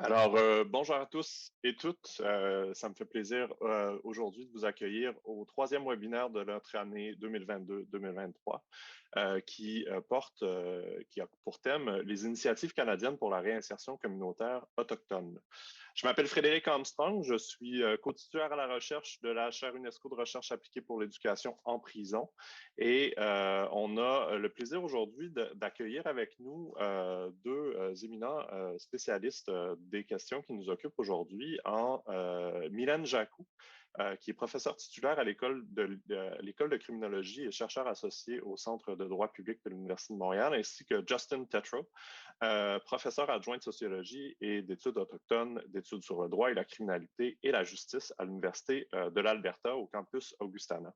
Alors, bonjour à tous et toutes. Ça me fait plaisir aujourd'hui de vous accueillir au troisième webinaire de notre année 2022-2023 qui a pour thème les initiatives canadiennes pour la réinsertion communautaire autochtone. Je m'appelle Frédéric Armstrong, je suis co-titulaire à la recherche de la chaire UNESCO de recherche appliquée pour l'éducation en prison et on a le plaisir aujourd'hui d'accueillir avec nous deux éminents spécialistes des questions qui nous occupent aujourd'hui en Mylène Jacou, qui est professeur titulaire à l'école de criminologie et chercheur associé au Centre de droit public de l'Université de Montréal, ainsi que Justin Tetreault, professeur adjoint de sociologie et d'études autochtones, d'études sur le droit et la criminalité et la justice à l'Université de l'Alberta au campus Augustana,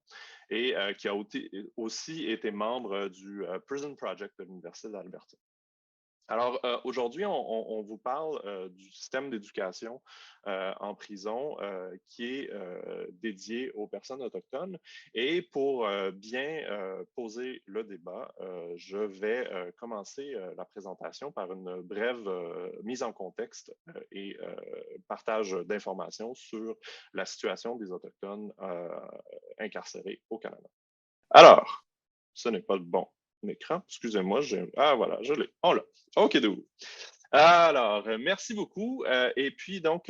et qui a aussi été membre du Prison Project de l'Université de l'Alberta. Alors, aujourd'hui, on vous parle du système d'éducation en prison qui est dédié aux personnes autochtones. Et pour bien poser le débat, je vais commencer la présentation par une brève mise en contexte et partage d'informations sur la situation des Autochtones incarcérés au Canada. Alors, ce n'est pas le bon écran. Excusez-moi, ah voilà, je l'ai. On l'a. OK, d'où. Alors, merci beaucoup. Et puis, donc,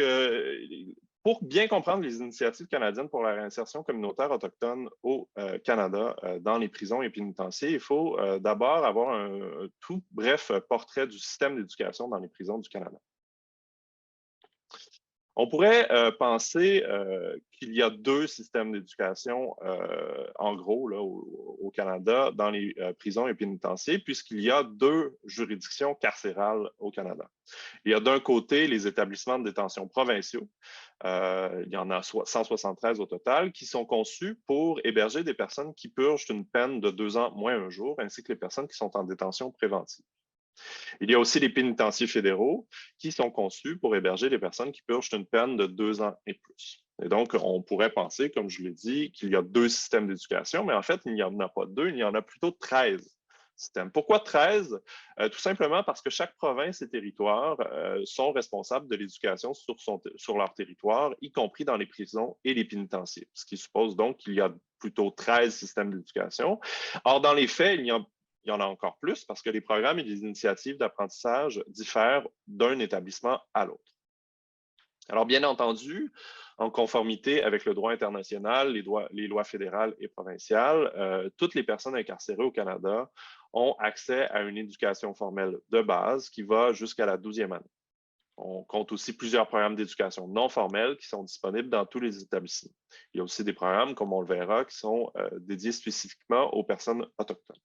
pour bien comprendre les initiatives canadiennes pour la réinsertion communautaire autochtone au Canada dans les prisons et pénitenciers, il faut d'abord avoir un tout bref portrait du système d'éducation dans les prisons du Canada. On pourrait penser qu'il y a deux systèmes d'éducation, en gros, là, au Canada, dans les prisons et pénitenciers, puisqu'il y a deux juridictions carcérales au Canada. Il y a d'un côté les établissements de détention provinciaux, il y en a 173 au total, qui sont conçus pour héberger des personnes qui purgent une peine de 2 ans moins un jour, ainsi que les personnes qui sont en détention préventive. Il y a aussi les pénitenciers fédéraux qui sont conçus pour héberger les personnes qui purgent une peine de 2 ans et plus. Et donc, on pourrait penser, comme je l'ai dit, qu'il y a deux systèmes d'éducation, mais en fait, il n'y en a pas deux, il y en a plutôt 13 systèmes. Pourquoi 13? Tout simplement parce que chaque province et territoire sont responsables de l'éducation sur leur territoire, y compris dans les prisons et les pénitenciers, ce qui suppose donc qu'il y a plutôt 13 systèmes d'éducation. Or, dans les faits, il y en a encore plus parce que les programmes et les initiatives d'apprentissage diffèrent d'un établissement à l'autre. Alors, bien entendu, en conformité avec le droit international, les lois fédérales et provinciales, toutes les personnes incarcérées au Canada ont accès à une éducation formelle de base qui va jusqu'à la 12e année. On compte aussi plusieurs programmes d'éducation non formelle qui sont disponibles dans tous les établissements. Il y a aussi des programmes, comme on le verra, qui sont dédiés spécifiquement aux personnes autochtones.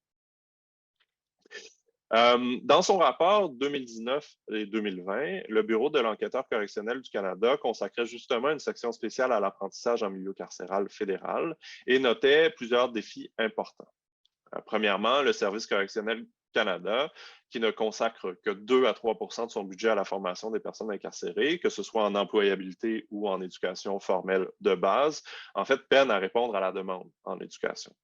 Dans son rapport 2019 et 2020, le Bureau de l'enquêteur correctionnel du Canada consacrait justement une section spéciale à l'apprentissage en milieu carcéral fédéral et notait plusieurs défis importants. Premièrement, le Service correctionnel Canada, qui ne consacre que 2 à 3 de son budget à la formation des personnes incarcérées, que ce soit en employabilité ou en éducation formelle de base, en fait, peine à répondre à la demande en éducation.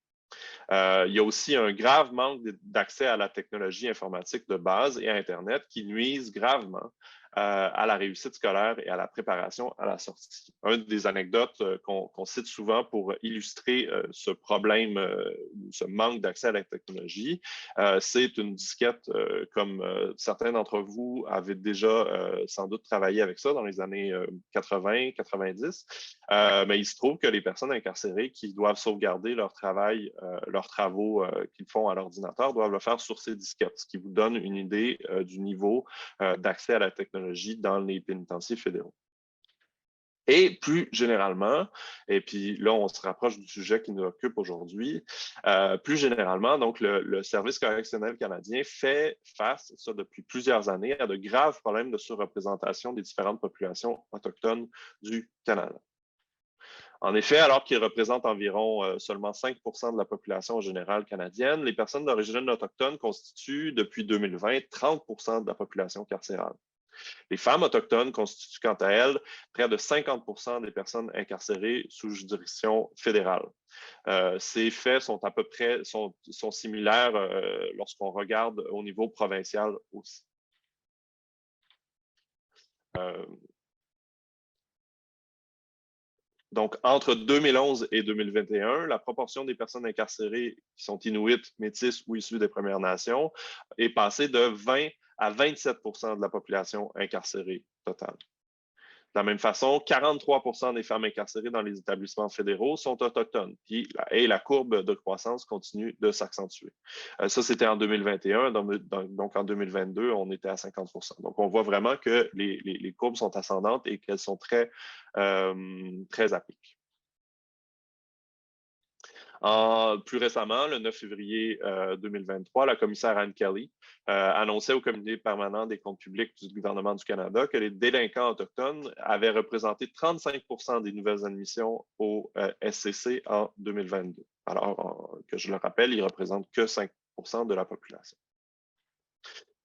Il y a aussi un grave manque d'accès à la technologie informatique de base et à Internet qui nuisent gravement à la réussite scolaire et à la préparation à la sortie. Une des anecdotes qu'on cite souvent pour illustrer ce problème, ce manque d'accès à la technologie, c'est une disquette comme certains d'entre vous avaient déjà sans doute travaillé avec ça dans les années 80-90. Mais il se trouve que les personnes incarcérées qui doivent sauvegarder leur travail, leurs travaux qu'ils font à l'ordinateur doivent le faire sur ces disquettes, ce qui vous donne une idée du niveau d'accès à la technologie dans les pénitenciers fédéraux. Et plus généralement, et puis là, on se rapproche du sujet qui nous occupe aujourd'hui, plus généralement, donc le Service correctionnel canadien fait face, ça depuis plusieurs années, à de graves problèmes de surreprésentation des différentes populations autochtones du Canada. En effet, alors qu'ils représentent environ seulement 5 de la population générale canadienne, les personnes d'origine autochtone constituent depuis 2020 30 de la population carcérale. Les femmes autochtones constituent quant à elles près de 50 des personnes incarcérées sous juridiction fédérale. Ces faits sont à peu près sont similaires lorsqu'on regarde au niveau provincial aussi. Donc, entre 2011 et 2021, la proportion des personnes incarcérées qui sont inuites, métisses ou issues des Premières Nations est passée de 20 à 27 de la population incarcérée totale. De la même façon, 43 des femmes incarcérées dans les établissements fédéraux sont autochtones. Et la courbe de croissance continue de s'accentuer. Ça, c'était en 2021. Donc, en 2022, on était à 50 Donc, on voit vraiment que les courbes sont ascendantes et qu'elles sont très à pic. Plus récemment, le 9 février 2023, la commissaire Anne Kelly annonçait au comité permanent des comptes publics du gouvernement du Canada que les délinquants autochtones avaient représenté 35 des nouvelles admissions au SCC en 2022. Alors, que je le rappelle, ils ne représentent que 5 de la population.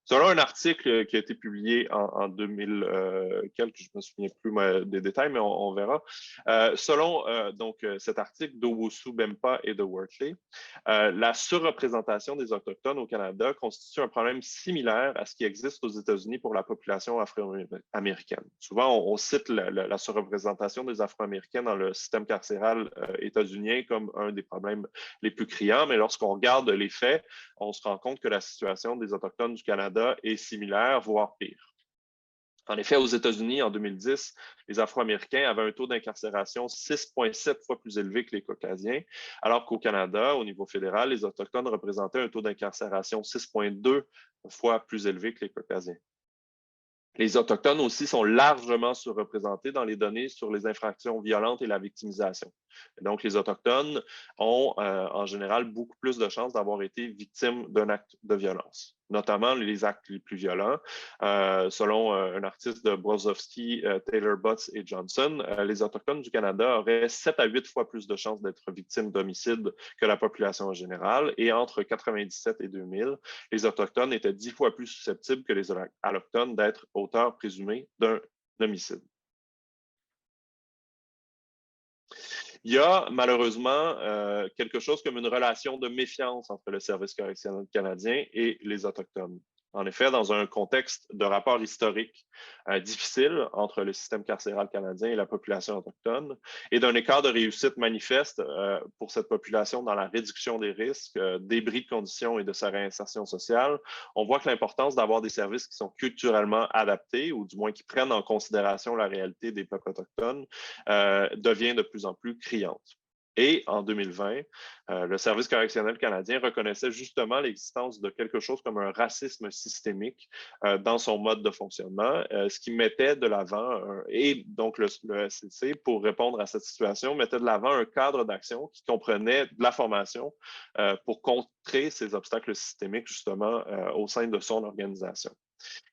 Selon un article qui a été publié en 2000, je ne me souviens plus des détails, mais on verra. Selon cet article d'Owusu Bempa et de Wortley, la surreprésentation des Autochtones au Canada constitue un problème similaire à ce qui existe aux États-Unis pour la population afro-américaine. Souvent, on cite la surreprésentation des Afro-Américains dans le système carcéral états-unien comme un des problèmes les plus criants, mais lorsqu'on regarde les faits, on se rend compte que la situation des Autochtones du Canada est similaire, voire pire. En effet, aux États-Unis, en 2010, les Afro-Américains avaient un taux d'incarcération 6,7 fois plus élevé que les Caucasiens, alors qu'au Canada, au niveau fédéral, les Autochtones représentaient un taux d'incarcération 6,2 fois plus élevé que les Caucasiens. Les Autochtones aussi sont largement surreprésentés dans les données sur les infractions violentes et la victimisation. Donc, les Autochtones ont en général beaucoup plus de chances d'avoir été victimes d'un acte de violence, notamment les actes les plus violents. Selon un article de Brozovsky, Taylor Butts et Johnson, les Autochtones du Canada auraient 7 à 8 fois plus de chances d'être victimes d'homicide que la population en général. Et entre 1997 et 2000, les Autochtones étaient 10 fois plus susceptibles que les Allochtones d'être auteurs présumés d'un homicide. Il y a malheureusement quelque chose comme une relation de méfiance entre le service correctionnel canadien et les Autochtones. En effet, dans un contexte de rapport historique difficile entre le système carcéral canadien et la population autochtone, et d'un écart de réussite manifeste pour cette population dans la réduction des risques, débris de conditions et de sa réinsertion sociale, on voit que l'importance d'avoir des services qui sont culturellement adaptés, ou du moins qui prennent en considération la réalité des peuples autochtones, devient de plus en plus criante. Et en 2020, le Service correctionnel canadien reconnaissait justement l'existence de quelque chose comme un racisme systémique dans son mode de fonctionnement, ce qui mettait de l'avant, et donc le SCC, pour répondre à cette situation, mettait de l'avant un cadre d'action qui comprenait de la formation pour contrer ces obstacles systémiques justement au sein de son organisation.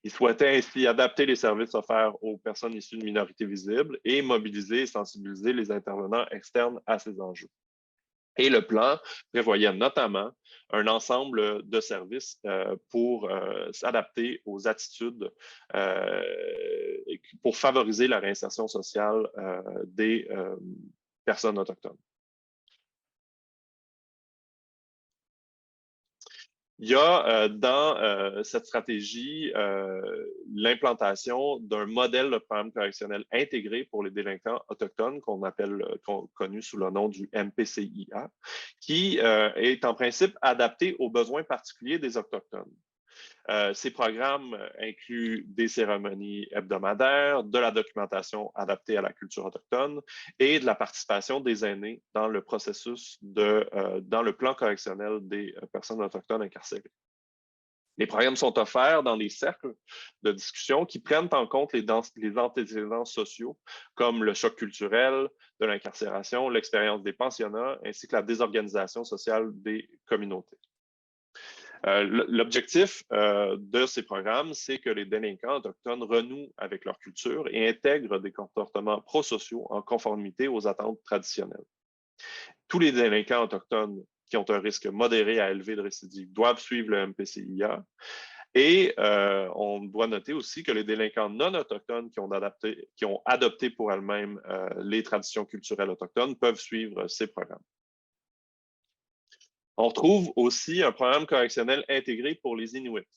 Il souhaitait ainsi adapter les services offerts aux personnes issues de minorités visibles et mobiliser et sensibiliser les intervenants externes à ces enjeux. Et le plan prévoyait notamment un ensemble de services pour s'adapter aux attitudes, pour favoriser la réinsertion sociale des personnes autochtones. Il y a dans cette stratégie l'implantation d'un modèle de programme correctionnel intégré pour les délinquants autochtones connu sous le nom du MPCIA, qui est en principe adapté aux besoins particuliers des Autochtones. Ces programmes incluent des cérémonies hebdomadaires, de la documentation adaptée à la culture autochtone et de la participation des aînés dans le processus dans le plan correctionnel des personnes autochtones incarcérées. Les programmes sont offerts dans des cercles de discussion qui prennent en compte les antécédents sociaux, comme le choc culturel de l'incarcération, l'expérience des pensionnats, ainsi que la désorganisation sociale des communautés. L'objectif de ces programmes, c'est que les délinquants autochtones renouent avec leur culture et intègrent des comportements prosociaux en conformité aux attentes traditionnelles. Tous les délinquants autochtones qui ont un risque modéré à élevé de récidive doivent suivre le MPCIA. Et on doit noter aussi que les délinquants non autochtones qui ont adopté pour elles-mêmes les traditions culturelles autochtones peuvent suivre ces programmes. On retrouve aussi un programme correctionnel intégré pour les Inuits.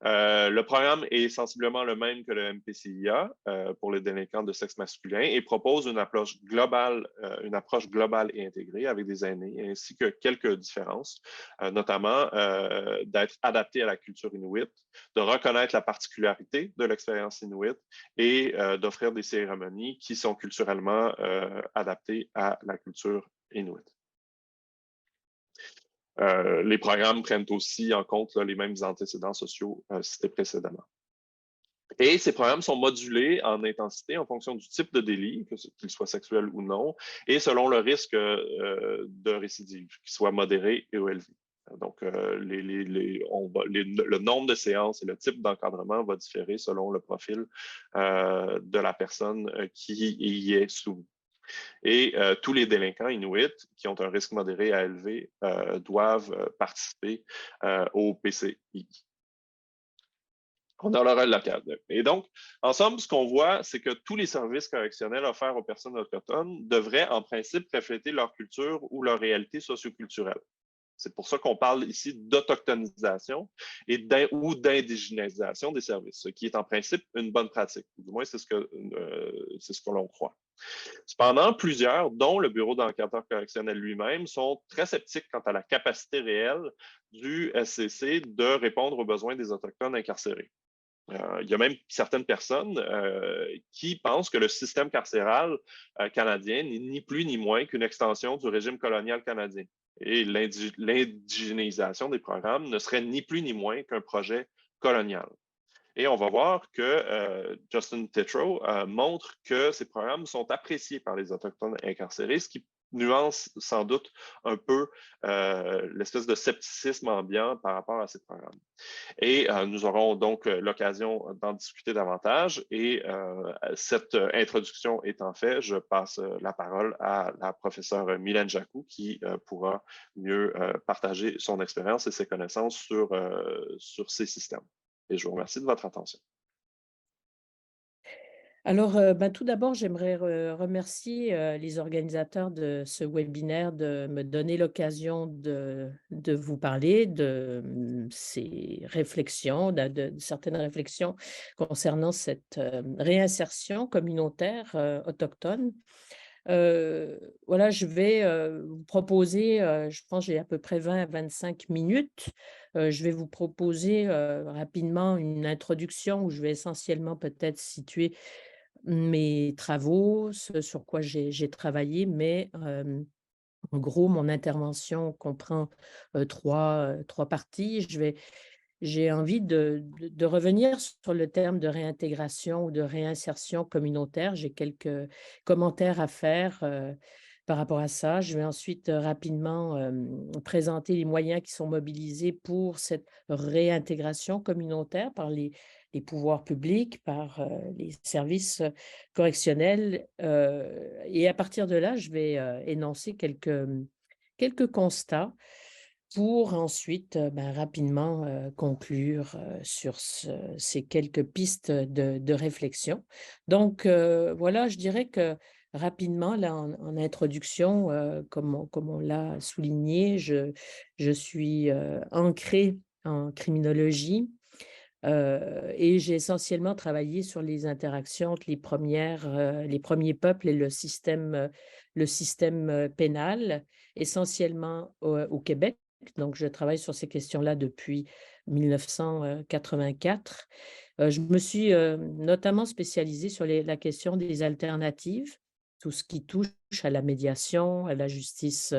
Le programme est sensiblement le même que le MPCIA pour les délinquants de sexe masculin et propose une approche globale et intégrée avec des aînés, ainsi que quelques différences, notamment d'être adapté à la culture inuit, de reconnaître la particularité de l'expérience inuit et d'offrir des cérémonies qui sont culturellement adaptées à la culture inuit. Les programmes prennent aussi en compte les mêmes antécédents sociaux cités précédemment. Et ces programmes sont modulés en intensité en fonction du type de délit, qu'il soit sexuel ou non, et selon le risque de récidive, qu'il soit modéré ou élevé. Donc, le nombre de séances et le type d'encadrement va différer selon le profil de la personne qui y est soumise. Et tous les délinquants inuits qui ont un risque modéré à élevé doivent participer au PCI. On a l'oral local. Et donc, ensemble, ce qu'on voit, c'est que tous les services correctionnels offerts aux personnes autochtones devraient, en principe, refléter leur culture ou leur réalité socioculturelle. C'est pour ça qu'on parle ici d'autochtonisation ou d'indigénisation des services, ce qui est en principe une bonne pratique. Du moins, c'est ce que l'on croit. Cependant, plusieurs, dont le Bureau d'enquêteurs correctionnels lui-même, sont très sceptiques quant à la capacité réelle du SCC de répondre aux besoins des Autochtones incarcérés. Il y a même certaines personnes qui pensent que le système carcéral canadien n'est ni plus ni moins qu'une extension du régime colonial canadien. Et l'indigénisation des programmes ne serait ni plus ni moins qu'un projet colonial. Et on va voir que Justin Tétrault montre que ces programmes sont appréciés par les Autochtones incarcérés, ce qui nuance sans doute un peu l'espèce de scepticisme ambiant par rapport à ces programmes. Et nous aurons donc l'occasion d'en discuter davantage. Et cette introduction étant faite, je passe la parole à la professeure Mylène Jacou qui pourra mieux partager son expérience et ses connaissances sur ces systèmes. Et je vous remercie de votre attention. Alors, tout d'abord, j'aimerais remercier les organisateurs de ce webinaire de me donner l'occasion de vous parler de ces réflexions, de certaines réflexions concernant cette réinsertion communautaire autochtone. Voilà, je vais vous proposer, je pense que j'ai à peu près 20 à 25 minutes. Je vais vous proposer rapidement une introduction où je vais essentiellement peut-être situer mes travaux, ce sur quoi j'ai travaillé, mais en gros, mon intervention comprend 3 parties. J'ai envie de revenir sur le terme de réintégration ou de réinsertion communautaire. J'ai quelques commentaires à faire par rapport à ça. Je vais ensuite rapidement présenter les moyens qui sont mobilisés pour cette réintégration communautaire par les pouvoirs publics, par les services correctionnels. Et à partir de là, je vais énoncer quelques constats pour ensuite rapidement conclure sur ces quelques pistes de réflexion. Donc, voilà, je dirais que rapidement, là, en introduction, comme on l'a souligné, je suis ancrée en criminologie et j'ai essentiellement travaillé sur les interactions entre les premiers peuples et le système pénal, essentiellement au Québec. Donc, je travaille sur ces questions-là depuis 1984. Je me suis notamment spécialisée sur la question des alternatives, tout ce qui touche à la médiation, à la justice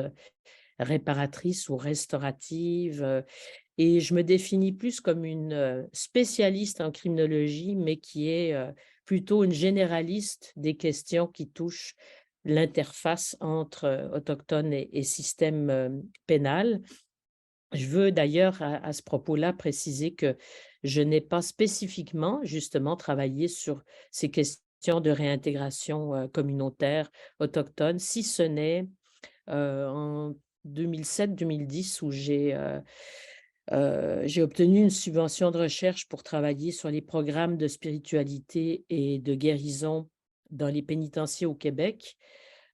réparatrice ou restaurative. Et je me définis plus comme une spécialiste en criminologie, mais qui est plutôt une généraliste des questions qui touchent l'interface entre autochtones et système pénal. Je veux d'ailleurs, à ce propos-là, préciser que je n'ai pas spécifiquement, justement, travaillé sur ces questions de réintégration communautaire autochtone, si ce n'est en 2007-2010 où j'ai obtenu une subvention de recherche pour travailler sur les programmes de spiritualité et de guérison dans les pénitenciers au Québec.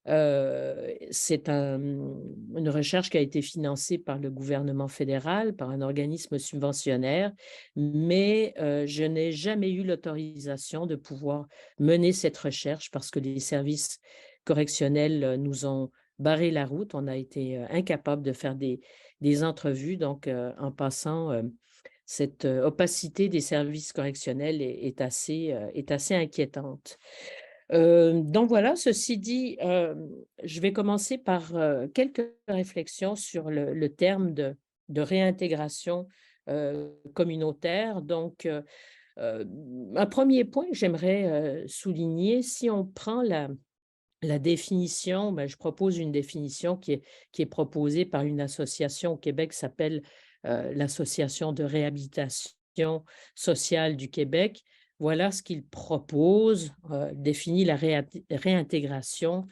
C'est une recherche qui a été financée par le gouvernement fédéral, par un organisme subventionnaire, mais je n'ai jamais eu l'autorisation de pouvoir mener cette recherche parce que les services correctionnels nous ont barré la route. On a été incapables de faire des entrevues. Donc, en passant, cette opacité des services correctionnels est assez inquiétante. Donc voilà, ceci dit, je vais commencer par quelques réflexions sur le terme de réintégration communautaire. Donc, un premier point que j'aimerais souligner, si on prend la définition, ben, je propose une définition qui est proposée par une association au Québec qui s'appelle l'Association de réhabilitation sociale du Québec. Voilà ce qu'il propose, définit la réintégration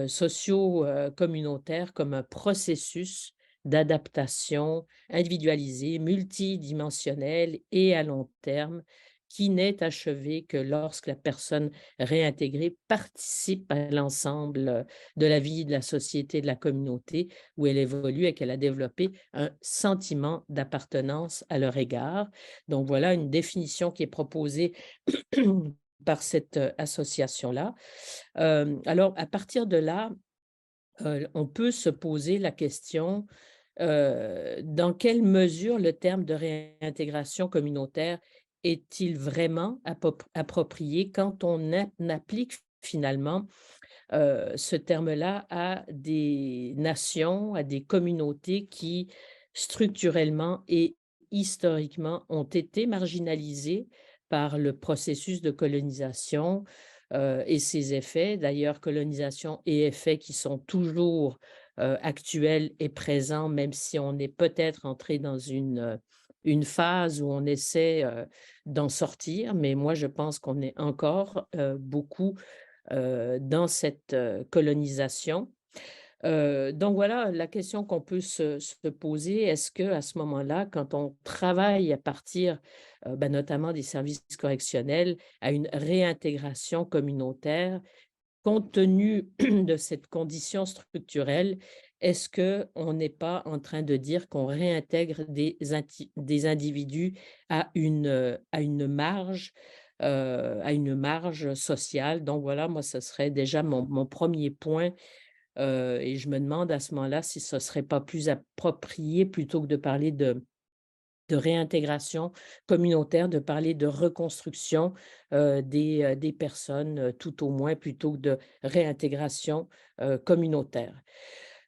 socio-communautaire comme un processus d'adaptation individualisé, multidimensionnel et à long terme qui n'est achevé que lorsque la personne réintégrée participe à l'ensemble de la vie de la société, de la communauté où elle évolue et qu'elle a développé un sentiment d'appartenance à leur égard. Donc voilà une définition qui est proposée par cette association-là. Alors, à partir de là, on peut se poser la question, dans quelle mesure le terme de réintégration communautaire est-il vraiment approprié quand on applique finalement ce terme-là à des nations, à des communautés qui structurellement et historiquement ont été marginalisées par le processus de colonisation et ses effets. D'ailleurs, colonisation et effets qui sont toujours actuels et présents, même si on est peut-être entré dans une phase où on essaie d'en sortir, mais moi je pense qu'on est encore beaucoup dans cette colonisation. Donc voilà la question qu'on peut se poser. Est-ce que à ce moment-là, quand on travaille à partir, bah, notamment des services correctionnels, à une réintégration communautaire, compte tenu de cette condition structurelle, est-ce qu'on n'est pas en train de dire qu'on réintègre des individus à une marge sociale? Donc voilà, moi, ce serait déjà mon premier point et je me demande à ce moment-là si ce ne serait pas plus approprié, plutôt que de parler de réintégration communautaire, de parler de reconstruction des personnes, tout au moins, plutôt que de réintégration communautaire.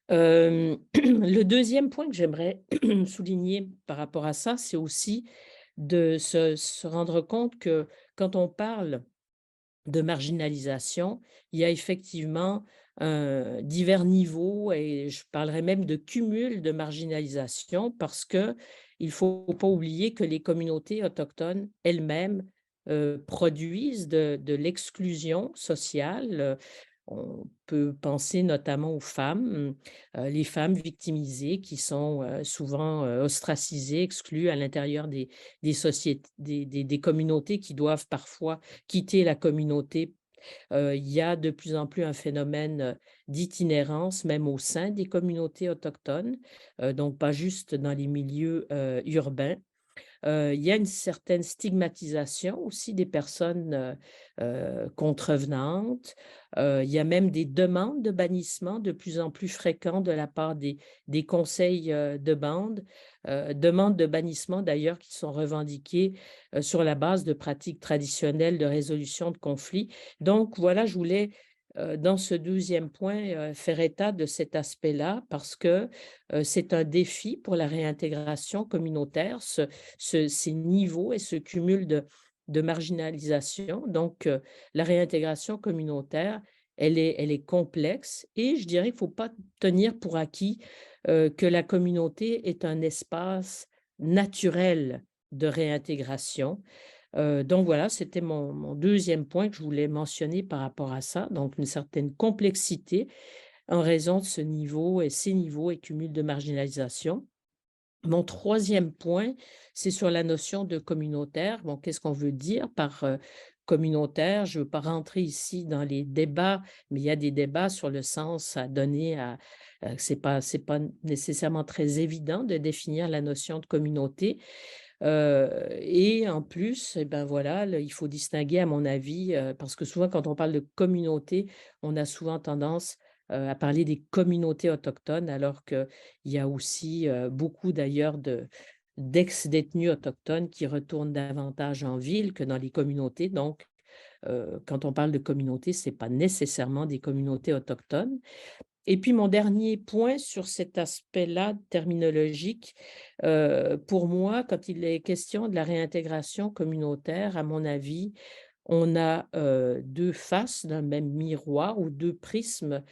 Le deuxième point que j'aimerais souligner par rapport à ça, c'est aussi de se rendre compte que quand on parle de marginalisation, il y a effectivement divers niveaux et je parlerais même de cumul de marginalisation parce que il ne faut pas oublier que les communautés autochtones elles-mêmes produisent de l'exclusion sociale. On peut penser notamment aux femmes, les femmes victimisées qui sont souvent ostracisées, exclues à l'intérieur des sociétés, des communautés qui doivent parfois quitter la communauté. Il y a de plus en plus un phénomène d'itinérance, même au sein des communautés autochtones, donc pas juste dans les milieux urbains. Il y a une certaine stigmatisation aussi des personnes contrevenantes. Il y a même des demandes de bannissement de plus en plus fréquentes de la part des conseils de bande, demandes de bannissement d'ailleurs qui sont revendiquées sur la base de pratiques traditionnelles de résolution de conflits. Donc voilà, je voulais dans ce deuxième point, faire état de cet aspect-là parce que c'est un défi pour la réintégration communautaire, ces niveaux et ce cumul de marginalisation. Donc, la réintégration communautaire, elle est complexe et je dirais qu'il ne faut pas tenir pour acquis que la communauté est un espace naturel de réintégration. Donc voilà, c'était mon deuxième point que je voulais mentionner par rapport à ça, donc une certaine complexité en raison de ce niveau et ces niveaux et cumul de marginalisation. Mon troisième point, c'est sur la notion de communautaire. Bon, qu'est-ce qu'on veut dire par communautaire. Je ne veux pas rentrer ici dans les débats, mais il y a des débats sur le sens à donner à c'est pas nécessairement très évident de définir la notion de communauté. Et en plus, eh ben voilà, là, il faut distinguer, à mon avis, parce que souvent, quand on parle de communauté, on a souvent tendance à parler des communautés autochtones, alors qu'il y a aussi beaucoup d'ailleurs d'ex-détenus autochtones qui retournent davantage en ville que dans les communautés. Donc, quand on parle de communauté, ce n'est pas nécessairement des communautés autochtones. Et puis mon dernier point sur cet aspect-là terminologique, pour moi, quand il est question de la réintégration communautaire, à mon avis, on a, 2 faces d'un même miroir ou 2 prismes,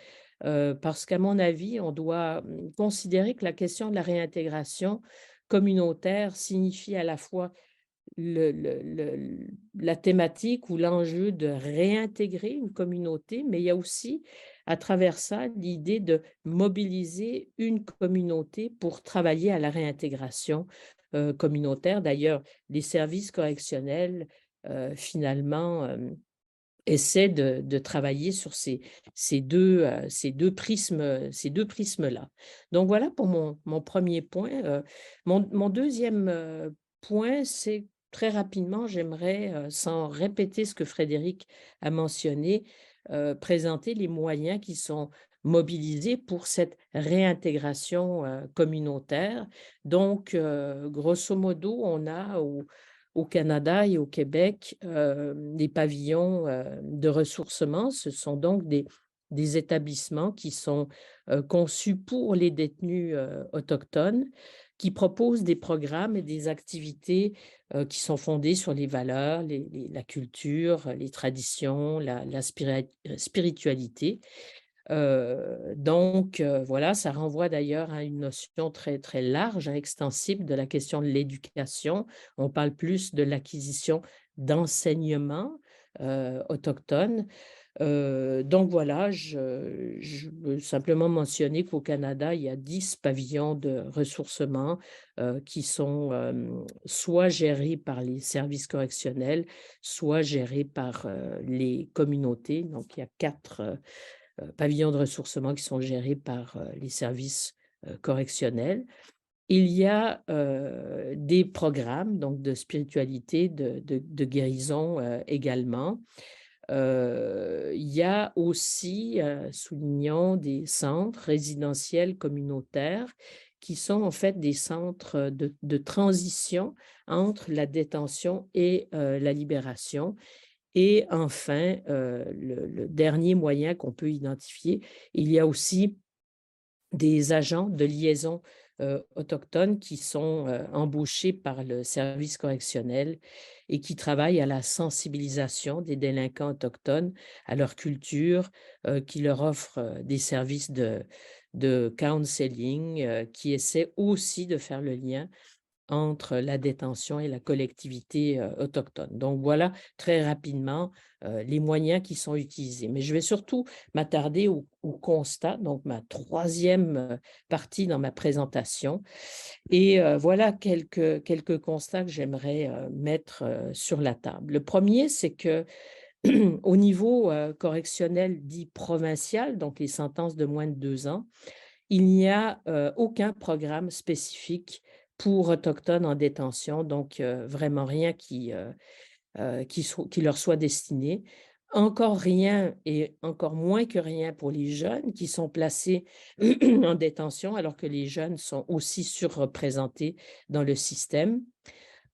parce qu'à mon avis, on doit, considérer que la question de la réintégration communautaire signifie à la fois la thématique ou l'enjeu de réintégrer une communauté, mais il y a aussi, à travers ça, l'idée de mobiliser une communauté pour travailler à la réintégration communautaire. D'ailleurs, les services correctionnels, finalement, essaient de travailler sur ces deux prismes-là. Donc voilà pour mon premier point. Mon deuxième point, c'est très rapidement, j'aimerais, sans répéter ce que Frédéric a mentionné, présenter les moyens qui sont mobilisés pour cette réintégration communautaire. Donc, grosso modo, on a au Canada et au Québec, des pavillons de ressourcement. Ce sont donc des établissements qui sont conçus pour les détenus autochtones, qui proposent des programmes et des activités qui sont fondées sur les valeurs, la culture, les traditions, la spiritualité. Donc, voilà, ça renvoie d'ailleurs à une notion très, très large, hein, extensible de la question de l'éducation. On parle plus de l'acquisition d'enseignements autochtones. Donc voilà, je veux simplement mentionner qu'au Canada, il y a 10 pavillons de ressourcement qui sont soit gérés par les services correctionnels, soit gérés par les communautés. Donc, il y a 4 pavillons de ressourcement qui sont gérés par les services correctionnels. Il y a des programmes donc de spiritualité, de guérison également. Il y a aussi, soulignons, des centres résidentiels communautaires qui sont en fait des centres de transition entre la détention et la libération. Et enfin, le dernier moyen qu'on peut identifier, il y a aussi des agents de liaison autochtones qui sont embauchés par le service correctionnel et qui travaillent à la sensibilisation des délinquants autochtones à leur culture, qui leur offrent des services de counseling, qui essaient aussi de faire le lien entre la détention et la collectivité autochtone. Donc voilà très rapidement les moyens qui sont utilisés. Mais je vais surtout m'attarder au constat, donc ma troisième partie dans ma présentation. Et voilà quelques constats que j'aimerais mettre sur la table. Le premier, c'est que au niveau correctionnel dit provincial, donc les sentences de moins de 2 ans, il n'y a aucun programme spécifique pour autochtones en détention, donc vraiment rien qui leur soit destiné. Encore rien et encore moins que rien pour les jeunes qui sont placés en détention, alors que les jeunes sont aussi surreprésentés dans le système.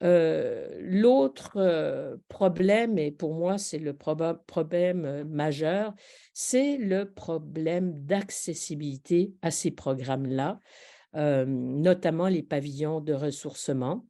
L'autre problème, et pour moi c'est le problème majeur, c'est le problème d'accessibilité à ces programmes-là, notamment les pavillons de ressourcement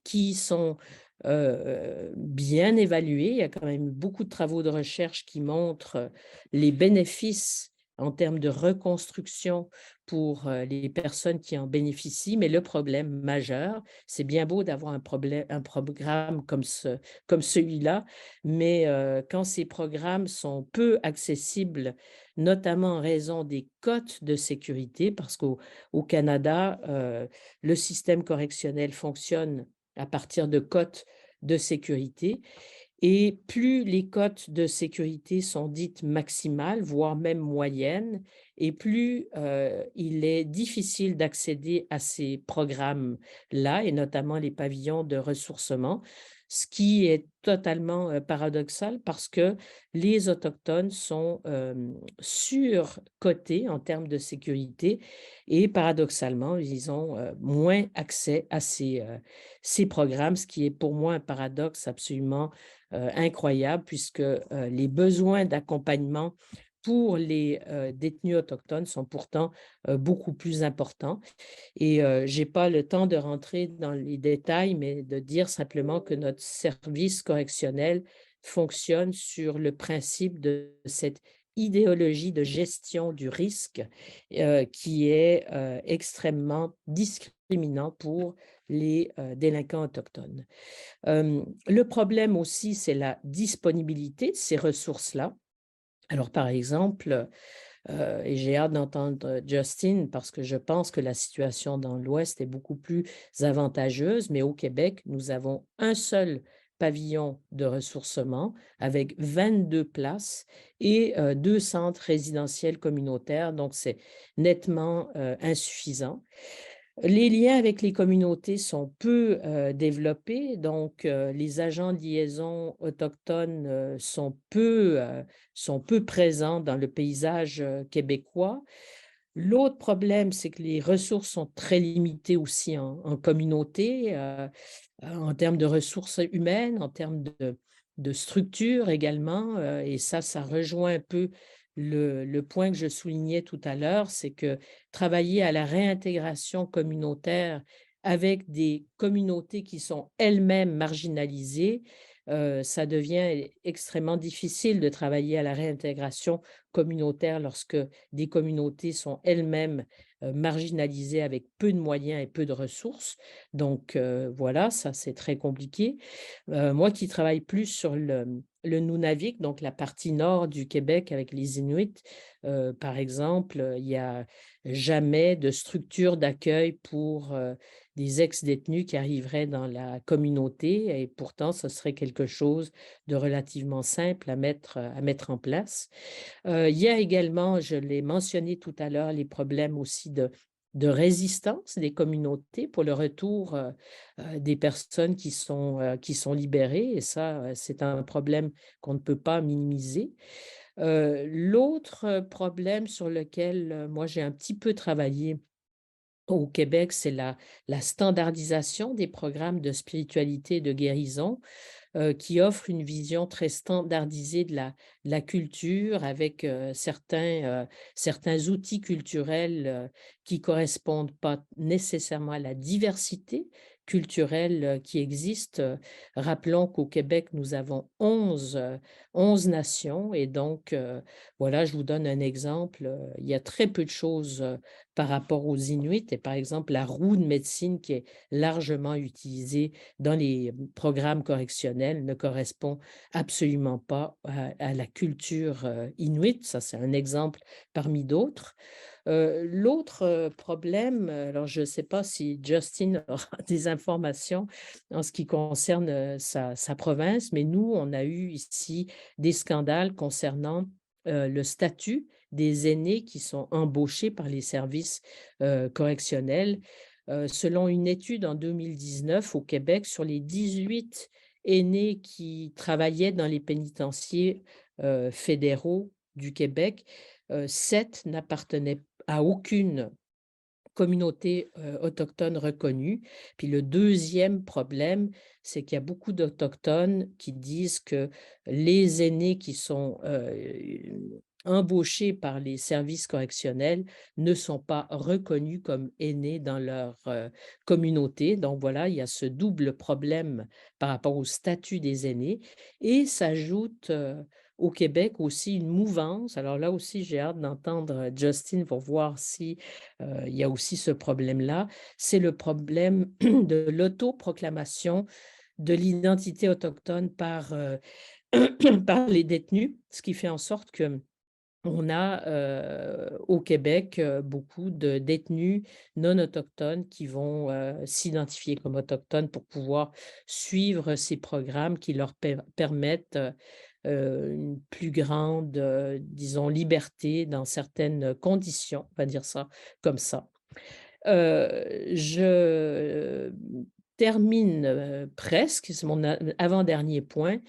qui sont bien évalués. Il y a quand même beaucoup de travaux de recherche qui montrent les bénéfices en termes de reconstruction pour les personnes qui en bénéficient, mais le problème majeur, c'est bien beau d'avoir un programme comme celui-là, mais quand ces programmes sont peu accessibles, notamment en raison des cotes de sécurité, parce qu'au Canada, le système correctionnel fonctionne à partir de cotes de sécurité. Et plus les cotes de sécurité sont dites maximales, voire même moyennes, et plus il est difficile d'accéder à ces programmes-là, et notamment les pavillons de ressourcement, ce qui est totalement paradoxal parce que les Autochtones sont surcotés en termes de sécurité et paradoxalement, ils ont moins accès à ces programmes, ce qui est pour moi un paradoxe absolument incroyable puisque les besoins d'accompagnement pour les détenus autochtones sont pourtant beaucoup plus importants. Et je n'ai pas le temps de rentrer dans les détails, mais de dire simplement que notre service correctionnel fonctionne sur le principe de cette idéologie de gestion du risque qui est extrêmement discriminant pour les délinquants autochtones. Le problème aussi, c'est la disponibilité de ces ressources-là. Alors, par exemple, et j'ai hâte d'entendre Justin parce que je pense que la situation dans l'Ouest est beaucoup plus avantageuse, mais au Québec, nous avons un seul pavillon de ressourcement avec 22 places et 2 centres résidentiels communautaires, donc c'est nettement insuffisant. Les liens avec les communautés sont peu développés, donc les agents de liaison autochtones sont peu présents dans le paysage québécois. L'autre problème, c'est que les ressources sont très limitées aussi en communauté, en termes de ressources humaines, en termes de structure également, et ça rejoint un peu le point que je soulignais tout à l'heure, c'est que travailler à la réintégration communautaire avec des communautés qui sont elles-mêmes marginalisées, ça devient extrêmement difficile de travailler à la réintégration communautaire lorsque des communautés sont elles-mêmes marginalisées avec peu de moyens et peu de ressources. Donc voilà, ça c'est très compliqué. Moi qui travaille plus sur le Nunavik, donc la partie nord du Québec avec les Inuits, par exemple, il n'y a jamais de structure d'accueil pour des ex-détenus qui arriveraient dans la communauté et pourtant ce serait quelque chose de relativement simple à mettre en place. Il y a également, je l'ai mentionné tout à l'heure, les problèmes aussi de résistance des communautés pour le retour des personnes qui sont libérées. Et ça, c'est un problème qu'on ne peut pas minimiser. L'autre problème sur lequel moi j'ai un petit peu travaillé au Québec, c'est la standardisation des programmes de spiritualité et de guérison qui offre une vision très standardisée de la culture avec certains outils culturels qui correspondent pas nécessairement à la diversité culturelle qui existe. Rappelons qu'au Québec, nous avons 11 nations et donc, voilà, je vous donne un exemple. Il y a très peu de choses par rapport aux Inuits et par exemple, la roue de médecine qui est largement utilisée dans les programmes correctionnels ne correspond absolument pas à la culture inuite. Ça, c'est un exemple parmi d'autres. L'autre problème, alors je ne sais pas si Justin aura des informations en ce qui concerne sa province, mais nous, on a eu ici des scandales concernant le statut des aînés qui sont embauchés par les services correctionnels. Selon une étude en 2019 au Québec, sur les 18 aînés qui travaillaient dans les pénitenciers fédéraux du Québec, 7 n'appartenaient à aucune communauté autochtone reconnue. Puis le deuxième problème, c'est qu'il y a beaucoup d'Autochtones qui disent que les aînés qui sont embauchés par les services correctionnels ne sont pas reconnus comme aînés dans leur communauté. Donc voilà, il y a ce double problème par rapport au statut des aînés et s'ajoute au Québec aussi une mouvance. Alors là aussi, j'ai hâte d'entendre Justin pour voir si il y a aussi ce problème-là. C'est le problème de l'autoproclamation de l'identité autochtone par, par les détenus, ce qui fait en sorte que on a au Québec beaucoup de détenus non autochtones qui vont s'identifier comme autochtones pour pouvoir suivre ces programmes qui leur permettent une plus grande, disons, liberté dans certaines conditions, on va dire ça comme ça. Je termine presque, c'est mon avant-dernier point,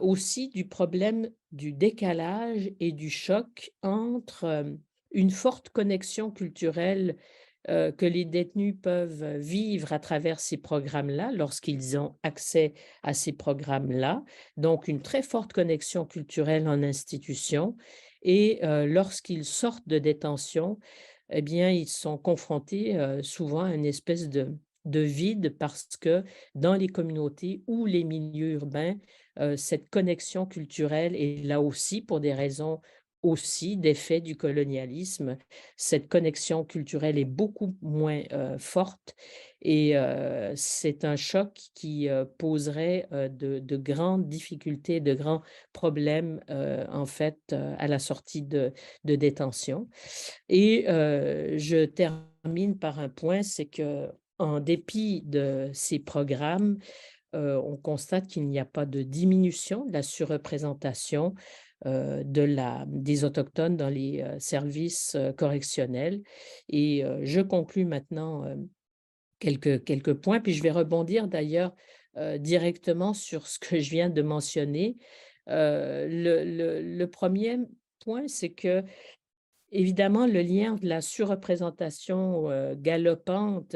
aussi du problème du décalage et du choc entre, une forte connexion culturelle, que les détenus peuvent vivre à travers ces programmes-là, lorsqu'ils ont accès à ces programmes-là. Donc une très forte connexion culturelle en institution et lorsqu'ils sortent de détention, eh bien, ils sont confrontés, souvent à une espèce de vide parce que dans les communautés ou les milieux urbains, cette connexion culturelle est là aussi pour des raisons aussi d'effet du colonialisme. Cette connexion culturelle est beaucoup moins, forte et c'est un choc qui, poserait, de grandes difficultés, de grands problèmes, en fait, à la sortie de détention. Et je termine par un point, c'est que en dépit de ces programmes, on constate qu'il n'y a pas de diminution de la surreprésentation, des autochtones dans les, services, correctionnels et je conclus maintenant, quelques points, puis je vais rebondir d'ailleurs, directement sur ce que je viens de mentionner. Le 1 point, c'est que évidemment, le lien de la surreprésentation, galopante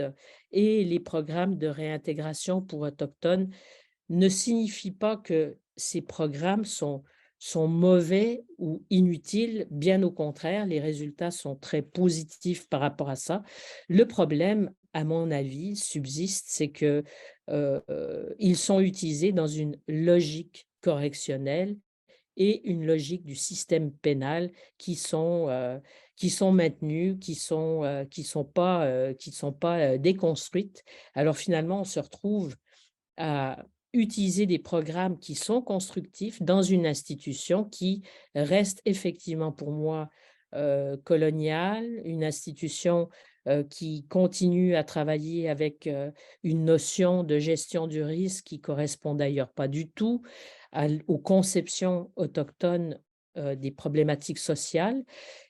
et les programmes de réintégration pour autochtones ne signifie pas que ces programmes sont mauvais ou inutiles. Bien au contraire, les résultats sont très positifs par rapport à ça. Le problème, à mon avis, subsiste, c'est que, ils sont utilisés dans une logique correctionnelle et une logique du système pénal qui sont maintenues, qui sont pas, déconstruites. Alors finalement, on se retrouve à utiliser des programmes qui sont constructifs dans une institution qui reste effectivement pour moi, coloniale, une institution, qui continue à travailler avec, une notion de gestion du risque qui correspond d'ailleurs pas du tout aux conceptions autochtones, des problématiques sociales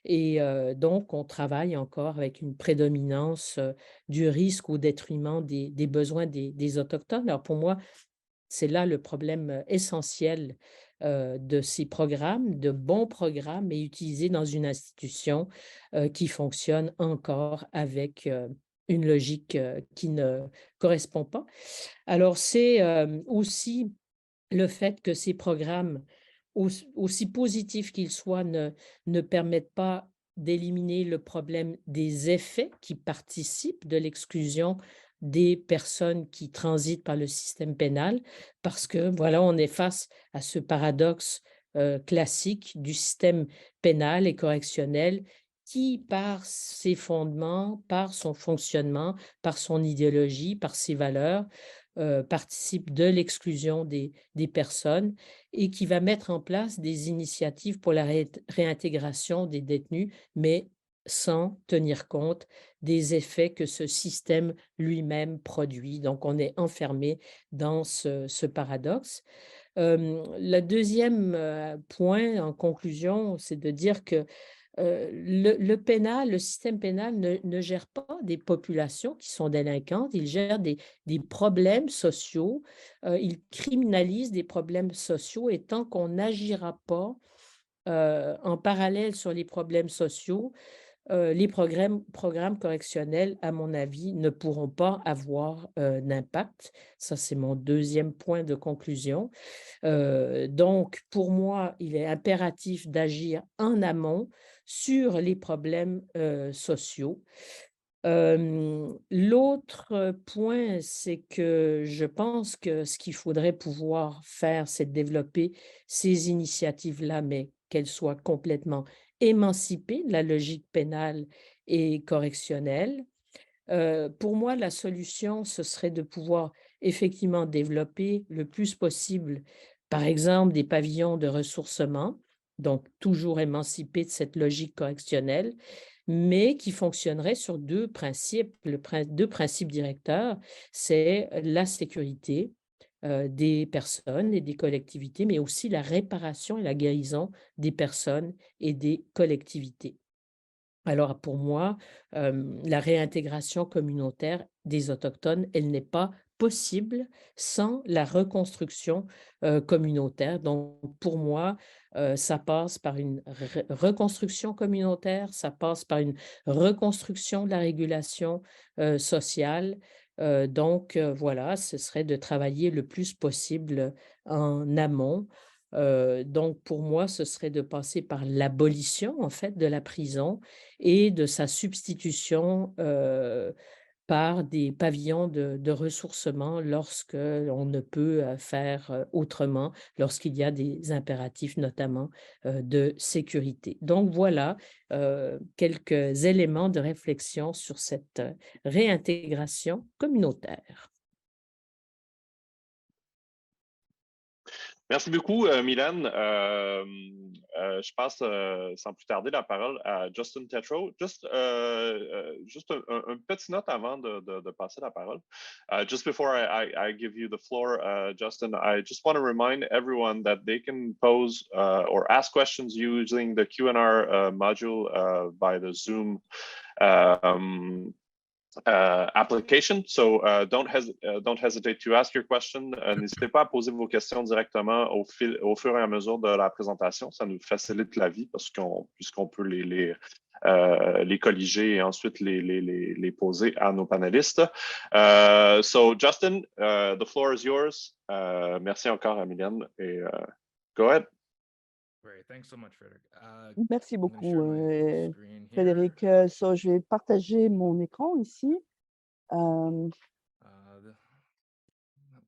et donc on travaille encore avec une prédominance, du risque au détriment des besoins des autochtones. Alors pour moi, c'est là le problème, essentiel, de ces programmes, de bons programmes et utilisés dans une institution, qui fonctionne encore avec, une logique, qui ne correspond pas. Alors c'est, aussi le fait que ces programmes, aussi positifs qu'ils soient, ne permettent pas d'éliminer le problème des effets qui participent de l'exclusion des personnes qui transitent par le système pénal. Parce que, voilà, on est face à ce paradoxe, classique du système pénal et correctionnel qui, par ses fondements, par son fonctionnement, par son idéologie, par ses valeurs, participe de l'exclusion des personnes et qui va mettre en place des initiatives pour la réintégration des détenus, mais sans tenir compte des effets que ce système lui-même produit. Donc, on est enfermé dans ce paradoxe. Le deuxième point, en conclusion, c'est de dire que le pénal, le système pénal ne gère pas des populations qui sont délinquantes, il gère des problèmes sociaux, il criminalise des problèmes sociaux et tant qu'on n'agira pas, en parallèle sur les problèmes sociaux, les programmes correctionnels, à mon avis, ne pourront pas avoir, d'impact. Ça, c'est mon deuxième point de conclusion. Donc pour moi, il est impératif d'agir en amont sur les problèmes, sociaux. L'autre point, c'est que je pense que ce qu'il faudrait pouvoir faire, c'est de développer ces initiatives-là, mais qu'elles soient complètement émancipées de la logique pénale et correctionnelle. Pour moi, la solution, ce serait de pouvoir effectivement développer le plus possible, par exemple, des pavillons de ressourcement donc toujours émancipés de cette logique correctionnelle, mais qui fonctionnerait sur deux principes, deux principes directeurs, c'est la sécurité des personnes et des collectivités, mais aussi la réparation et la guérison des personnes et des collectivités. Alors pour moi, la réintégration communautaire des autochtones, elle n'est pas possible sans la reconstruction, communautaire. Donc pour moi, ça passe par une reconstruction communautaire, ça passe par une reconstruction de la régulation, sociale. Donc voilà, ce serait de travailler le plus possible en amont. Donc pour moi, ce serait de passer par l'abolition, en fait, de la prison et de sa substitution, par des pavillons de ressourcement lorsque l'on ne peut, faire, autrement, lorsqu'il y a des impératifs notamment, de sécurité. Donc voilà, quelques éléments de réflexion sur cette, réintégration communautaire. Merci beaucoup, Mylène. Je passe sans plus tarder la parole à Justin Tetreault. Juste un petit note avant de passer la parole. Just before I give you the floor, Justin, I just want to remind everyone that they can pose or ask questions using the Q&R module by the Zoom application. So don't hesitate to ask your question. N'hésitez pas à poser vos questions directement au fur et à mesure de la présentation. Ça nous facilite la vie puisqu'on peut les colliger et ensuite les poser à nos panélistes. So Justin, the floor is yours. Merci encore à Mylène et go ahead. Great. Thanks so much, Frederick. Merci I'm gonna beaucoup, share my screen here. Frédéric. Je vais partager mon écran ici. That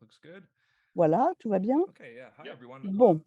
looks good. Voilà, tout va bien? Okay, yeah. Hi, Yeah. everyone. Bon.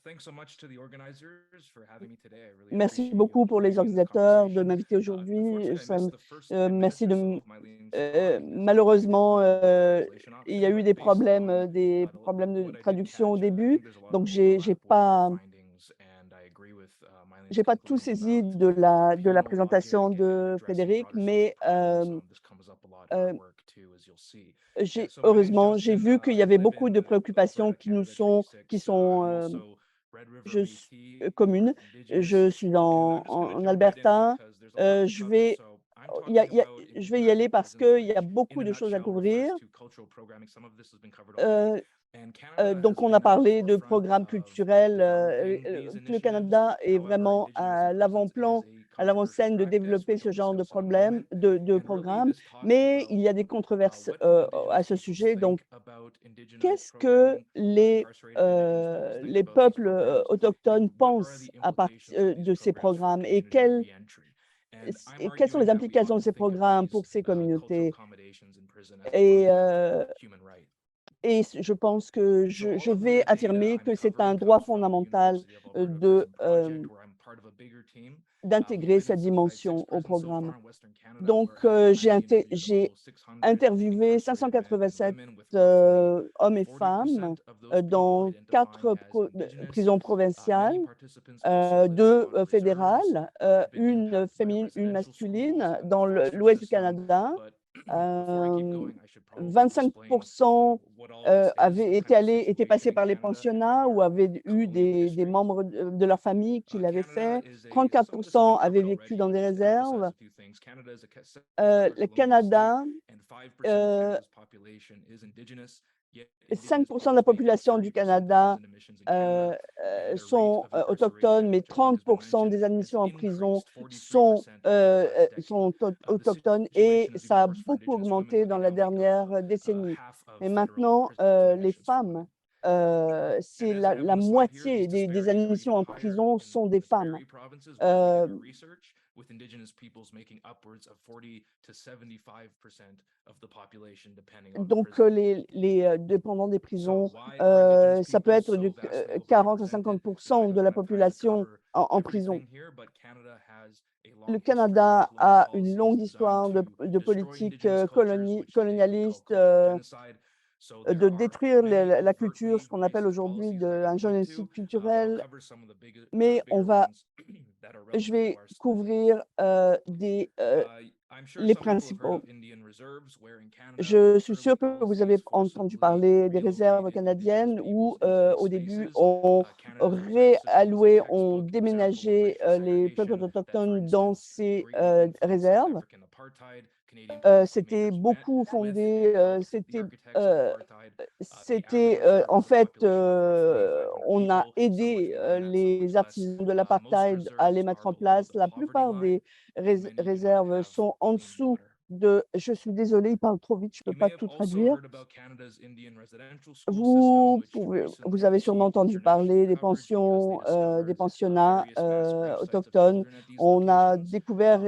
Thanks so much to the organizers for having me today. I really Merci appreciate beaucoup you pour les including me in the organisateurs de conversation. m'inviter aujourd'hui. Unfortunately, I missed the first 10 Merci minutes de or so of Mylène's talk because malheureusement, translation il y a option, eu but based on des what problèmes I de did traduction au catch, I début, think there's a lot donc of j'ai overlap with findings, and I agree with Mylène's pas tout conclusions saisi about de la appealing présentation logic and de addressing Frédéric, broader mais social problems. This comes up a lot in our work too, as you'll see. Yeah, so my name's heureusement, j'ai Justin. vu qu'il y I avait live beaucoup de in préoccupations Alberta, qui nous Canada, sont, Treaty 6. I'm also Red River Métis, communes. Indigenous, Je suis and I'm just going to en jump right in Alberta. because there's a lot to Je cover. vais, So I'm talking about je vais y aller international parce presence, qu'il y a which beaucoup in a de choses à nutshell couvrir. refers to cultural programming. Some of this has been covered already. And Canada Donc, has on a been at the parlé de forefront programmes of culturels. developing these Le initiatives. Canada est However, vraiment Indigenous à presence l'avant-plan, is a à controversial l'avant-scène de practice, développer which ce I'll genre de discuss in a moment. de And really, programme. this talk is Mais il y a about des controverses what do Indigenous à ce peoples sujet. Donc, think about Indigenized qu'est-ce que programming, incarcerated Indigenous peoples think les about these peuples programs, autochtones and what are pensent the à implications of these de ces programs for programmes et community re-entry. And I'm quelles sont les arguing that we implications ought de to ces think of programmes these pour ces cultural communautés. accommodations in prison as a fundamental human right. Et je pense que So all je of vais the data affirmer I'm que c'est un covering droit comes from the fondamental University of Alberta de Prison Project, where I'm part of a bigger team. We d'intégrer cette visited 6 dimension au prisons so programme. far in Western Canada, Donc, where as of j'ai 2020, we had almost 600 interviewé incarcerated men and 587 women, with roughly hommes et femmes 40% of those people dans 4 identifying as Indigenous. prisons provinciales, Many participants also 2 listed on reserves fédérales, that have been une impacted by féminine, une residential masculine schools and the dans foster l'ouest du system. Canada. Before I keep going, I should probably 25% explain what all this is, avaient the kind of étaient passés situation in par les Canada and pensionnats ou our avaient eu colonial des history. membres de leur famille qui l'avaient Canada fait. is a, some of this has been 34% covered avaient vécu already, dans but des just to emphasize réserves. a few things, Canada is a settler Le colonial Canada, state, and 5% of Canada's population is Indigenous, yet Indigenous 5% de la peoples make up population du 30% of Canada prison admissions in Canada, and the rate sont of autochtones, incarceration, mais which I think has been 30% mentioned, des admissions has en prison increased 43% over the last decade. sont The autochtones et situation is ça a even worse for beaucoup Indigenous women, augmenté where dans they la now make up dernière décennie. half of Et federal maintenant, prison les admissions for women. femmes, c'est And as I have la on the slide here, moitié these des disparities are admissions even en higher prison in sont des the femmes. prairie provinces where we do Euh, research, with Indigenous peoples making upwards of 40 to 75% of the population, depending on the Donc, prison. les dépendants des prisons, So why are Indigenous ça peut peoples être so de vastly 40 à overrepresented? 50% I de know la I'm not trying to population cover en prison. everything here, but Canada has a long Le history of Canada colonial a une policies longue designed histoire to de destroy politique Indigenous cultures, which today we call colonialiste cultural genocide, de détruire la culture, ce qu'on appelle aujourd'hui un génocide culturel, mais je vais couvrir les principaux. Je suis sûre que vous avez entendu parler des réserves canadiennes où, au début, on réallouait, on déménageait les peuples autochtones dans ces réserves. C'était beaucoup fondé, en fait, on a aidé les artisans de l'apartheid à les mettre en place. La plupart des réserves sont en dessous de, je suis désolée, il parle trop vite, je ne peux pas tout traduire. Vous avez sûrement entendu parler des pensions, des pensionnats autochtones. On a découvert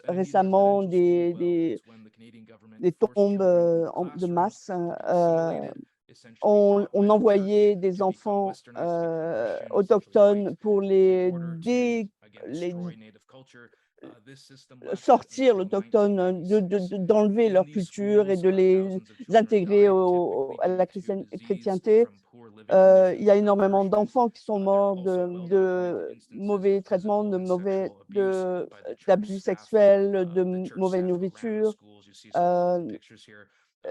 récemment des tombes de masse. On envoyait des enfants autochtones pour sortir l'autochtone, d'enlever leur culture et de les intégrer à la chrétienté. Il y a énormément d'enfants qui sont morts de mauvais traitements, d'abus sexuels, de mauvaise nourriture.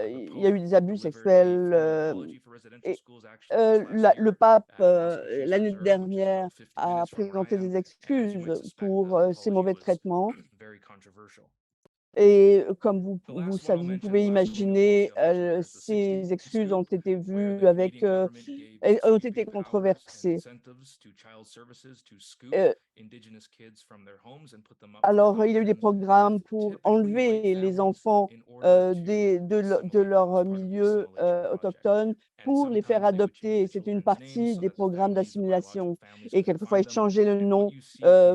Il y a eu des abus sexuels et le pape, l'année dernière, a présenté des excuses pour ces mauvais traitements. Et comme vous pouvez imaginer, ces excuses ont été vues ont été controversées. Alors, il y a eu des programmes pour enlever les enfants de leur milieu autochtone pour les faire adopter. C'était une partie des programmes d'assimilation. Et quelquefois, changer le nom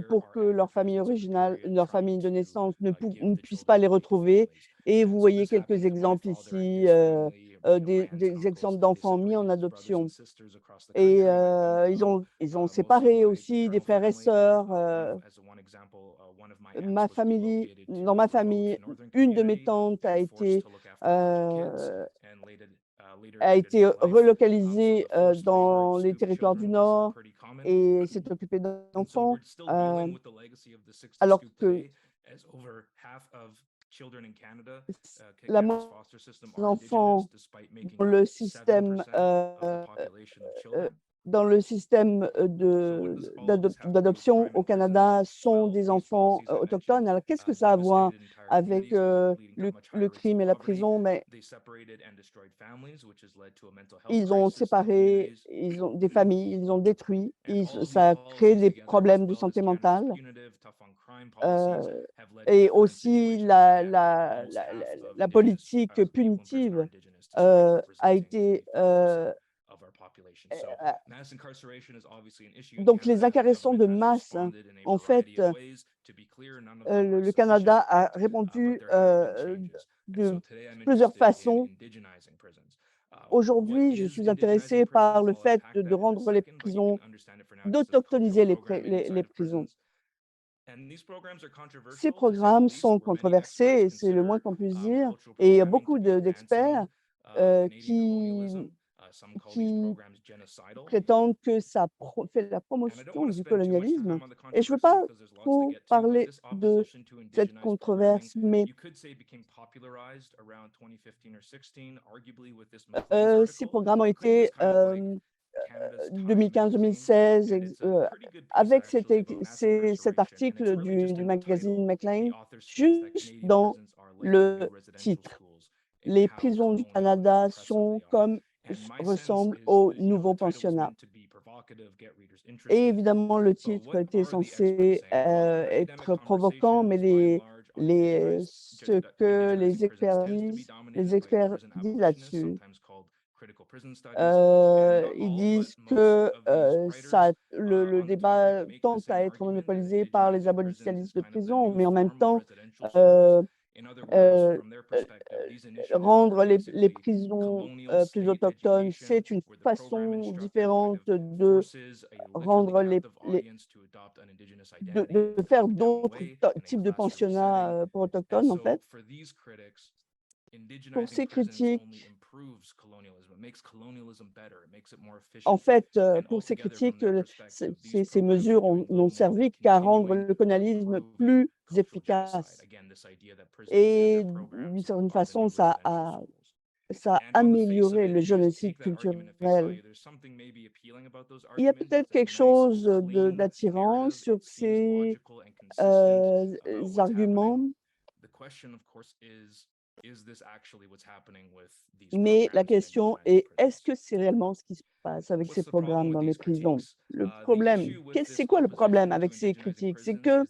pour que leur famille originale, leur famille de naissance ne puisse pas les retrouver. Et vous voyez quelques exemples ici, des exemples d'enfants mis en adoption. Et ils ont séparé aussi des frères et sœurs. Dans ma famille, une de mes tantes a été relocalisée dans les territoires du Nord et s'est occupée d'enfants, alors que la moitié des enfants dans le système d'adoption au Canada sont des enfants autochtones. Alors, qu'est-ce que ça a à voir avec le crime et la prison? Mais ils ont séparé, ils ont des familles, ils ont détruit, ça a créé des problèmes de santé mentale. Et aussi la politique punitive a été donc les incarcérations de masse, en fait, le Canada a répondu de plusieurs façons. Aujourd'hui, je suis intéressée par le fait de rendre les prisons, d'autochtoniser les prisons. Ces programmes sont controversés, c'est le moins qu'on puisse dire, et il y a beaucoup d'experts qui prétendent que ça fait la promotion du colonialisme. Et je ne veux pas trop parler de cette controverse, mais ces programmes ont été 2015-2016, avec cet article du magazine Maclean, juste dans le titre. Les prisons du Canada ressemblent aux nouveaux pensionnats. Et évidemment, le titre était censé être provoquant, mais ce que les experts disent là-dessus, ils disent que le débat tente à être monopolisé par les abolitionnistes de prison, mais en même temps, rendre les prisons plus autochtones, c'est une façon différente de faire d'autres types de pensionnats pour autochtones, en fait. Pour ces critiques, En fait, pour ces critiques, ces mesures n'ont servi qu'à rendre le colonialisme plus efficace. Et d'une certaine façon, ça a amélioré le génocide culturel. Il y a peut-être quelque chose d'attirant sur ces arguments, mais la question est, est-ce que c'est réellement ce qui se passe avec ces programmes dans les prisons? Le problème, c'est quoi le problème avec ces critiques? C'est que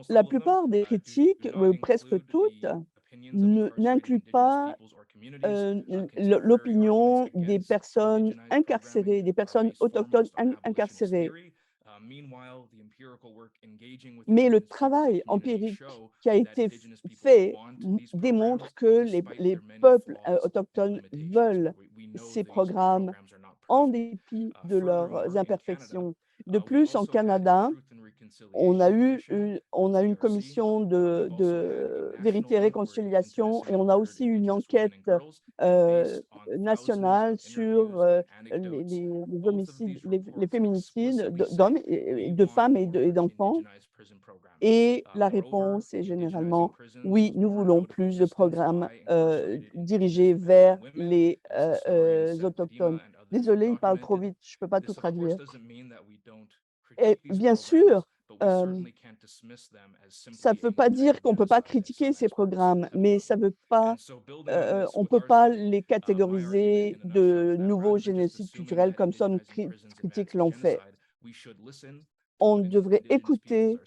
la plupart des critiques, presque toutes, n'incluent pas l'opinion des personnes incarcérées, des personnes autochtones incarcérées. Mais le travail empirique qui a été fait démontre que les peuples autochtones veulent ces programmes en dépit de leurs imperfections. De plus, en Canada, on a une commission de vérité et réconciliation et on a aussi une enquête nationale sur les homicides, les féminicides d'hommes, de femmes et d'enfants. Et la réponse est généralement oui, nous voulons plus de programmes dirigés vers les autochtones. Désolée, il parle trop vite, je ne peux pas tout traduire. Et bien sûr, ça ne veut pas dire qu'on ne peut pas critiquer ces programmes, mais ça veut pas, on ne peut pas les catégoriser de nouveaux génocides culturels comme some critiques l'ont fait. On devrait écouter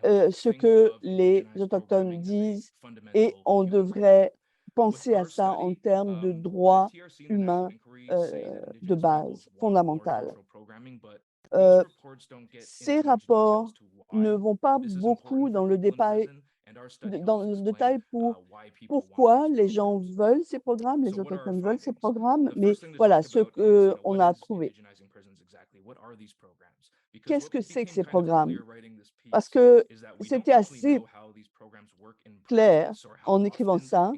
ce que les autochtones disent et on devrait penser à ça en termes de droits humains de base, fondamentales. Ces rapports ne vont pas beaucoup dans le détail pour pourquoi les gens veulent ces programmes, les autochtones veulent ces programmes, mais voilà ce qu'on a trouvé. Qu'est-ce que c'est que ces programmes? Parce que c'était assez clair en écrivant ça.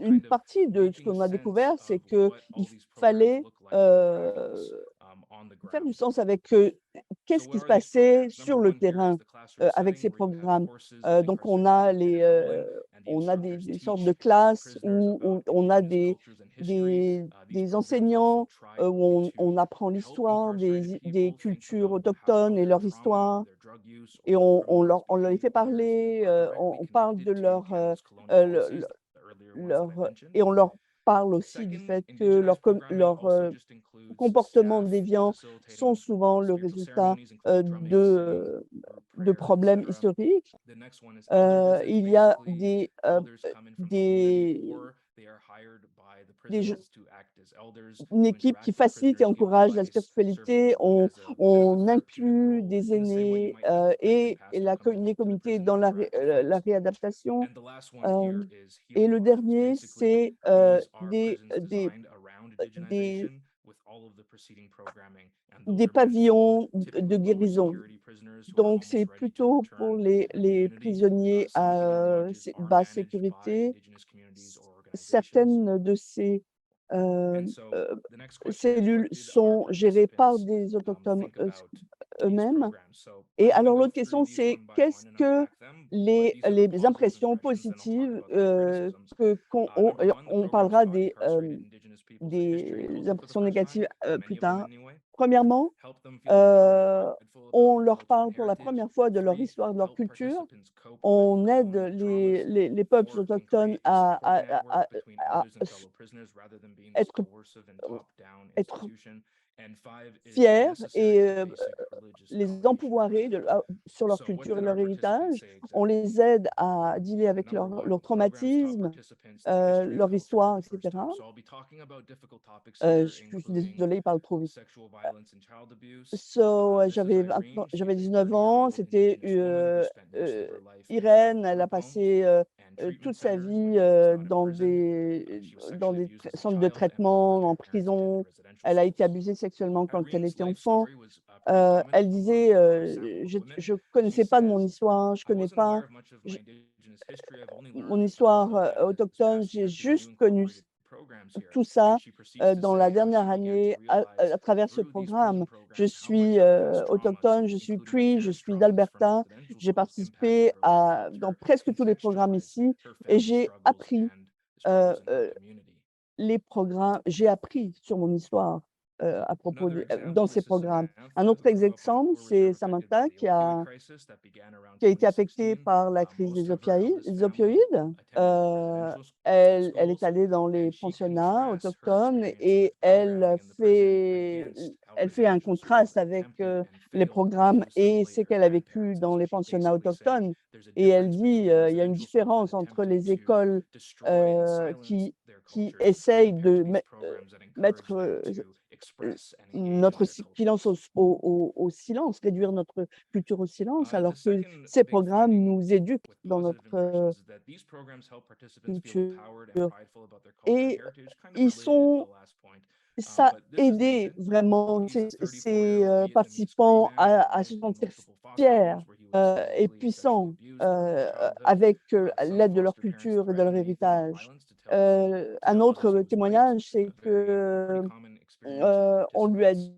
Une partie de ce qu'on a découvert, c'est qu'il fallait faire du sens avec qu'est-ce qui se passait sur le terrain avec ces programmes. Donc, on a des sortes de classes où on a des enseignants où on apprend l'histoire des cultures autochtones et leur histoire. Et on leur fait parler, on parle de et on leur parle aussi du fait que leurs comportements déviants sont souvent le résultat de problèmes historiques. Il y a une équipe qui facilite et encourage la spiritualité. On inclut des aînés et les comités dans la réadaptation. Et le dernier, c'est des pavillons de guérison. Donc, c'est plutôt pour les prisonniers à basse sécurité. Certaines de ces cellules sont gérées par des autochtones eux-mêmes. Et alors, l'autre question, c'est qu'est-ce que les impressions positives on parlera des impressions négatives plus tard. Premièrement, on leur parle pour la première fois de leur histoire, de leur culture. On aide les peuples autochtones à être fiers et les empouvoirer sur leur culture et leur héritage. On les aide à dealer avec leur traumatisme, leur histoire, etc. Je suis désolée, il parle trop vite. J'avais 19 ans, c'était Irène, elle a passé toute sa vie dans des centres de traitement, en prison. Elle a été abusée sexuellement. sexuellement quand elle était enfant. Elle disait, je connaissais pas de mon histoire, je connais pas mon histoire autochtone, j'ai juste connu tout ça dans la dernière année à travers ce programme. Je suis autochtone, je suis Cree, je suis d'Alberta. J'ai participé dans presque tous les programmes ici et j'ai appris les programmes, j'ai appris sur mon histoire à propos dans ces programmes. Un autre exemple, c'est Samantha qui a été affectée par la crise des opioïdes. Elle est allée dans les pensionnats autochtones et elle fait un contraste avec les programmes et ce qu'elle a vécu dans les pensionnats autochtones. Et elle dit il y a une différence entre les écoles qui essayent de mettre notre silence au silence, réduire notre culture au silence, alors que ces programmes nous éduquent dans notre culture. Et ça a aidé vraiment ces participants à se sentir fiers et puissants avec l'aide de leur culture et de leur héritage. Un autre témoignage, c'est que on lui a dit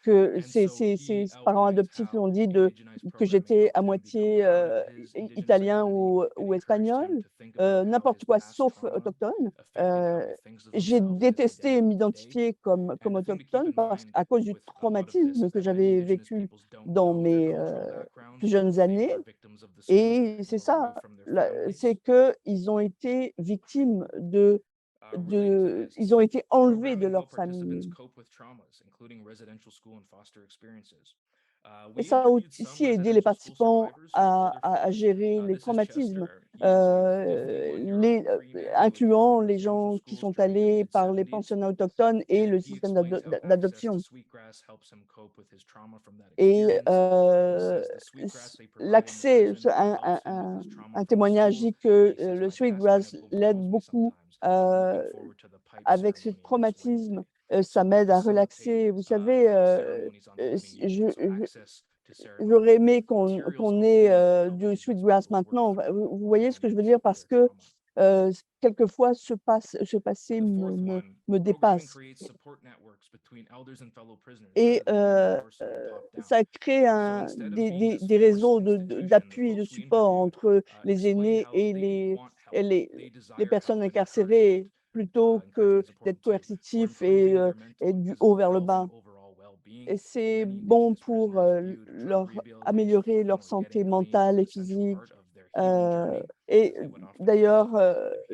que ses parents adoptifs lui ont dit que j'étais à moitié italien ou espagnol, n'importe quoi sauf autochtone. J'ai détesté m'identifier comme autochtone à cause du traumatisme que j'avais vécu dans mes plus jeunes années. Et c'est ça, c'est qu'ils ont été victimes ils ont été enlevés de leur famille. Et ça a aussi aidé les participants à gérer les traumatismes, incluant les gens qui sont allés par les pensionnats autochtones et le système d'adoption. Et l'accès, un témoignage dit que le Sweetgrass l'aide beaucoup avec ce traumatisme, ça m'aide à relaxer. Vous savez, j'aurais aimé qu'on ait du Sweetgrass maintenant. Vous voyez ce que je veux dire? Parce que quelquefois, ce passé me dépasse. Et ça crée des réseaux d'appui et de support entre les aînés et les personnes incarcérées, plutôt que d'être coercitif et du haut vers le bas. Et c'est bon pour améliorer leur santé mentale et physique. Et d'ailleurs,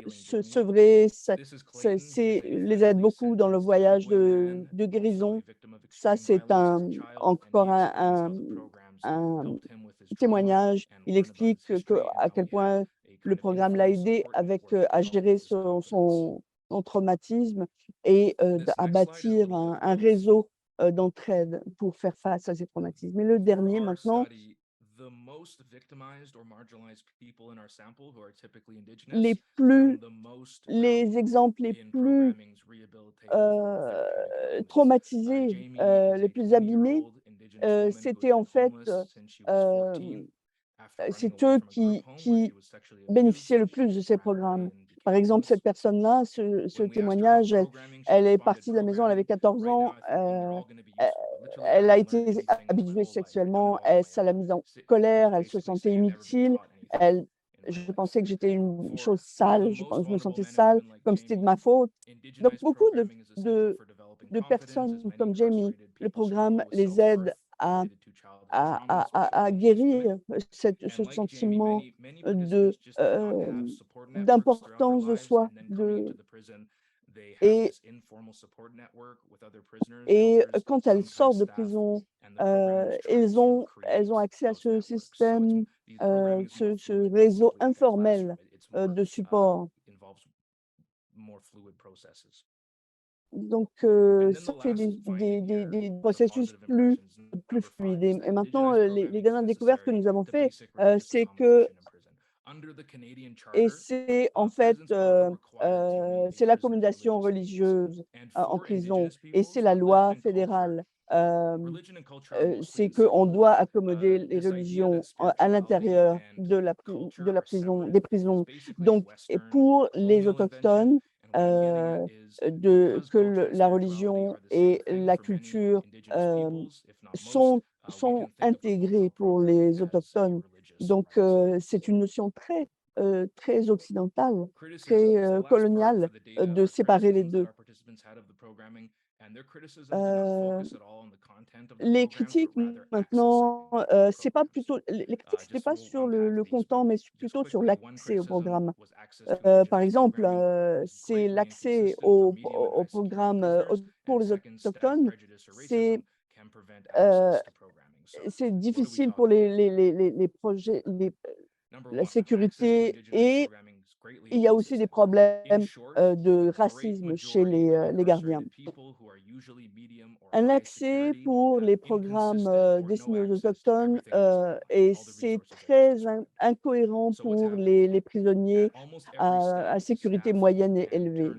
sevrer, les aide beaucoup dans le voyage de guérison. Ça, c'est encore un témoignage. Il explique à quel point le programme l'a aidé à gérer son traumatisme et à bâtir un réseau d'entraide pour faire face à ces traumatismes. Et le dernier maintenant, les exemples les plus traumatisés, les plus abîmés, c'était en fait, c'est eux qui bénéficiaient le plus de ces programmes. Par exemple, cette personne-là, ce témoignage, elle est partie de la maison, elle avait 14 ans, elle a été abusée sexuellement, ça l'a mise en colère, elle se sentait inutile, je pensais que j'étais une chose sale, je me sentais sale, comme c'était de ma faute. Donc beaucoup de personnes comme Jamie, le programme les aide à guérir ce sentiment d'importance de soi. Et quand elles sortent de prison, elles ont accès à ce système, ce réseau informel de support. Donc, ça fait des processus plus fluides. Et maintenant, les dernières découvertes que nous avons faites, c'est que Et c'est en fait, c'est l'accommodation religieuse en prison et c'est la loi fédérale. C'est qu'on doit accommoder les religions à l'intérieur de la prison, des prisons. Donc, et pour les autochtones, la religion et la culture sont intégrées pour les autochtones. Donc, c'est une notion très occidentale, très coloniale de séparer les deux. Les critiques maintenant, c'est pas plutôt les critiques, c'était pas sur le content, mais plutôt sur l'accès au programme. Par exemple, c'est l'accès au programme pour les autochtones, c'est euh, c'est difficile pour les projets, la sécurité, et il y a aussi des problèmes de racisme chez les gardiens. Un accès pour les programmes destinés aux autochtones et c'est très incohérent pour les prisonniers à sécurité moyenne et élevée.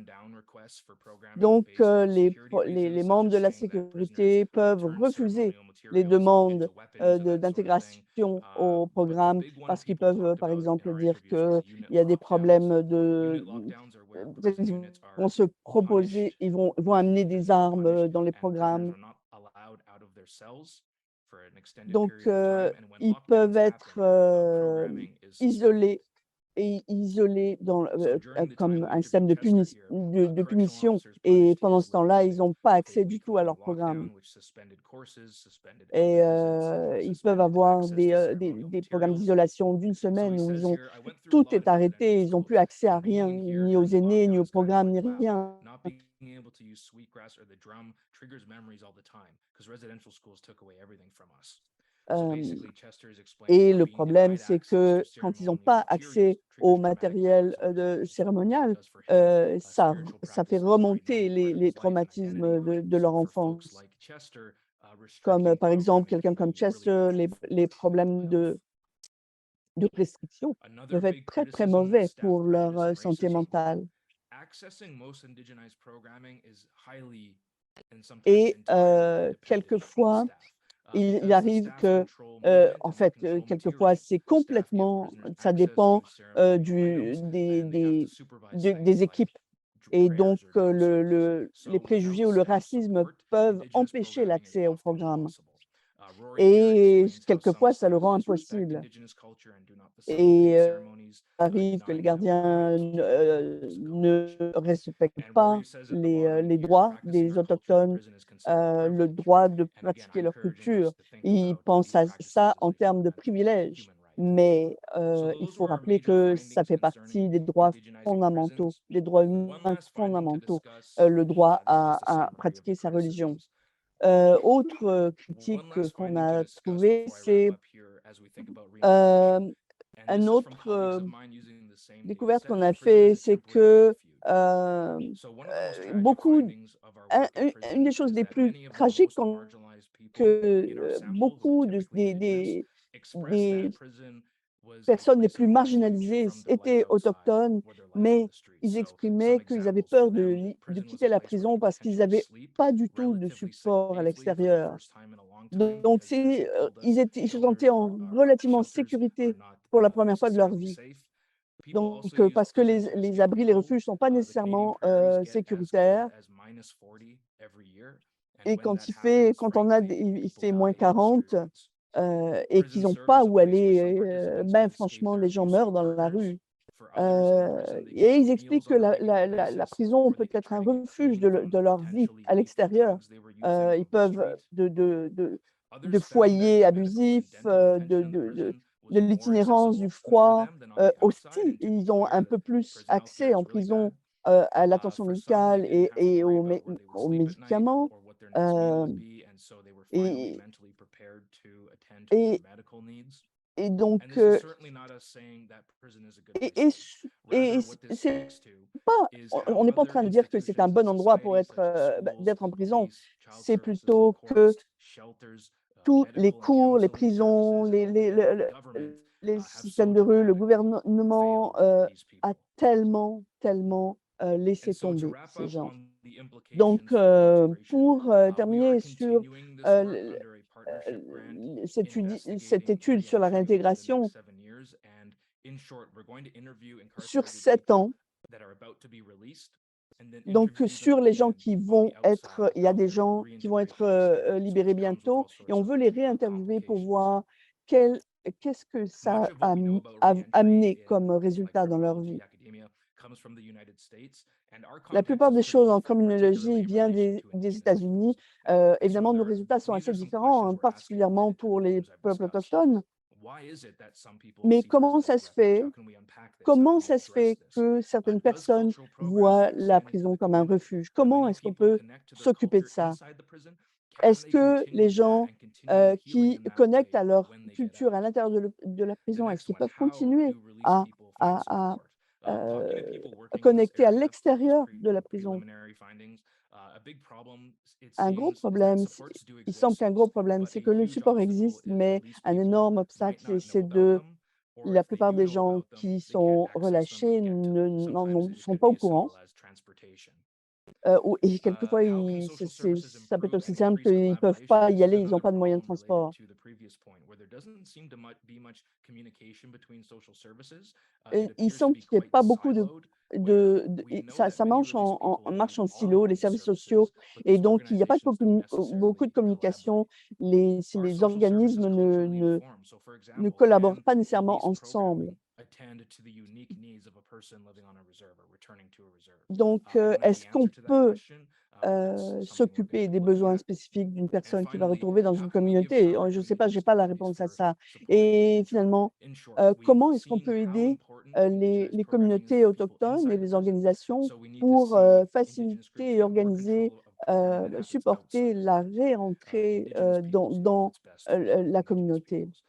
Donc, les membres de la sécurité peuvent refuser les demandes d'intégration au programme parce qu'ils peuvent, par exemple, dire qu'il y a des problèmes peut-être ils vont se proposer, ils vont amener des armes dans les programmes. Donc, ils peuvent être isolés comme un système de punition. Et pendant ce temps-là, ils n'ont pas accès du tout à leur programme. Et ils peuvent avoir des programmes d'isolation d'une semaine où tout est arrêté, ils n'ont plus accès à rien, ni aux aînés, ni au programme, ni rien. Et le problème, c'est que quand ils n'ont pas accès au matériel cérémonial, ça fait remonter les traumatismes de leur enfance. Comme par exemple, quelqu'un comme Chester, les problèmes de restriction peuvent être très, très mauvais pour leur santé mentale. Et quelquefois, il arrive que, en fait, quelquefois, c'est complètement, ça dépend des équipes. Et donc, les préjugés ou le racisme peuvent empêcher l'accès au programme. Et quelquefois, ça le rend impossible. Et arrive que les gardiens ne respectent pas les droits des autochtones, le droit de pratiquer leur culture. Ils pensent à ça en termes de privilèges, mais il faut rappeler que ça fait partie des droits fondamentaux, des droits humains fondamentaux, le droit à pratiquer sa religion. Autre critique qu'on a trouvée, c'est un autre découverte qu'on a fait, c'est que une des choses les plus tragiques, que beaucoup des personnes les plus marginalisées étaient autochtones, mais ils exprimaient qu'ils avaient peur de quitter la prison parce qu'ils n'avaient pas du tout de support à l'extérieur. Donc, ils se sentaient en relativement sécurité pour la première fois de leur vie. Donc, parce que les abris, les refuges ne sont pas nécessairement sécuritaires. Et quand il fait moins 40 et qu'ils n'ont pas où aller, ben franchement, les gens meurent dans la rue. Et ils expliquent que la prison peut être un refuge de leur vie à l'extérieur. Ils peuvent de foyers abusifs, de l'itinérance, du froid. Aussi, ils ont un peu plus accès en prison à l'attention médicale et aux médicaments. Et, et, et donc, c'est pas, on n'est pas en train de dire que c'est un bon endroit pour d'être en prison. C'est plutôt que tous les cours, les prisons, les have systèmes so de rue, le dramatically gouvernement failed these a people. tellement laissé And so to tomber wrap ces up gens. on the Donc, implications for reintegration, pour we are terminer sur continuing this work l- under a partnership grant cette investigating étude sur la reentry over the réintégration, next 7 years. And in short, we're going to interview sur incarcerated 7 people ans, that are about to be released, and then donc interview them sur les gens again qui on the vont être, outside il y a des about their gens qui vont être reintegration experience, libérés which comes with bientôt, all et on sorts veut of les réinterviewer pour complications. voir qu'est-ce que ça Much of what a we know about amené reentry comme in résultat dans leur criminology vie. academia comes from the United States, and our La context plupart is des pretty choses en different, criminologie particularly in vient relation to des Indigenous États-Unis. peoples. Évidemment, nos résultats sont These assez are some différents, questions hein, we're asking particulièrement related to the pour les programs I've peuples discussed. autochtones. Why is it that some people Mais see comment prison ça as se refuge? fait How can we unpack this? How Comment can we ça se address fait this? que certaines Does personnes cultural voient programming la extend into prison the comme un community? refuge? Do Comment many est-ce qu'on people peut connect to their s'occuper de culture ça? inside the prison? Can Est-ce they que les continue that gens and continue healing qui in that connectent way à leur when they get culture à out? l'intérieur de la The prison, est-ce next qu'ils one, peuvent how continuer do released à, people find à, support? Popular people working in this connecter à area focus l'extérieur de la prison? preliminary findings. A big problem, it Un gros seems, is that problème, supports do il semble exist, qu'un gros problème, but c'est a que le huge support obstacle existe, is mais released un people énorme might obstacle, not know c'est about de them, or la if they plupart do des know gens about them, qui they can't sont access them or relâchés get to them. Sometimes it sont could pas be au as courant. simple as transportation. Et quelquefois, How can social services ça peut être improve aussi and simple increase qu'ils ne peuvent collaboration? pas This y is aller, ils n'ont another pas de moyens de problem related transport. to the previous point, where there doesn't seem to be much communication between social services. Il It appears to semble be qu'il n'y ait quite pas beaucoup siloed, where we know that ça many marche released people marche en need silo, les online services sociaux, services, but et these donc il n'y a pas organizations don't beaucoup necessarily de communication. collaborate. Si Are les social services organismes culturally informed? So, for ne example, collaborent can pas nécessairement released ensemble. programming attend to the unique needs of a person living on a reserve or returning to a reserve? Donc, I don't know est-ce the qu'on answer to that peut question, but that's something we're s'occuper going to des be looking besoins at. spécifiques d'une And personne qui va finally, retrouver dans how une can we give communauté? power Je to ne sais pas, je n'ai Indigenous pas la communities réponse à for ça. supporting Et reentry? finalement, In short, comment we've est-ce qu'on seen peut how aider important indigenous les programming is communautés for people autochtones et inside the les prison. organisations So we need to pour see indigenous groups faciliter et get more organiser, control of programming that happens supporter outside the la prison. réentrée Indigenous peoples know dans what's best for la indigenous communauté. peoples.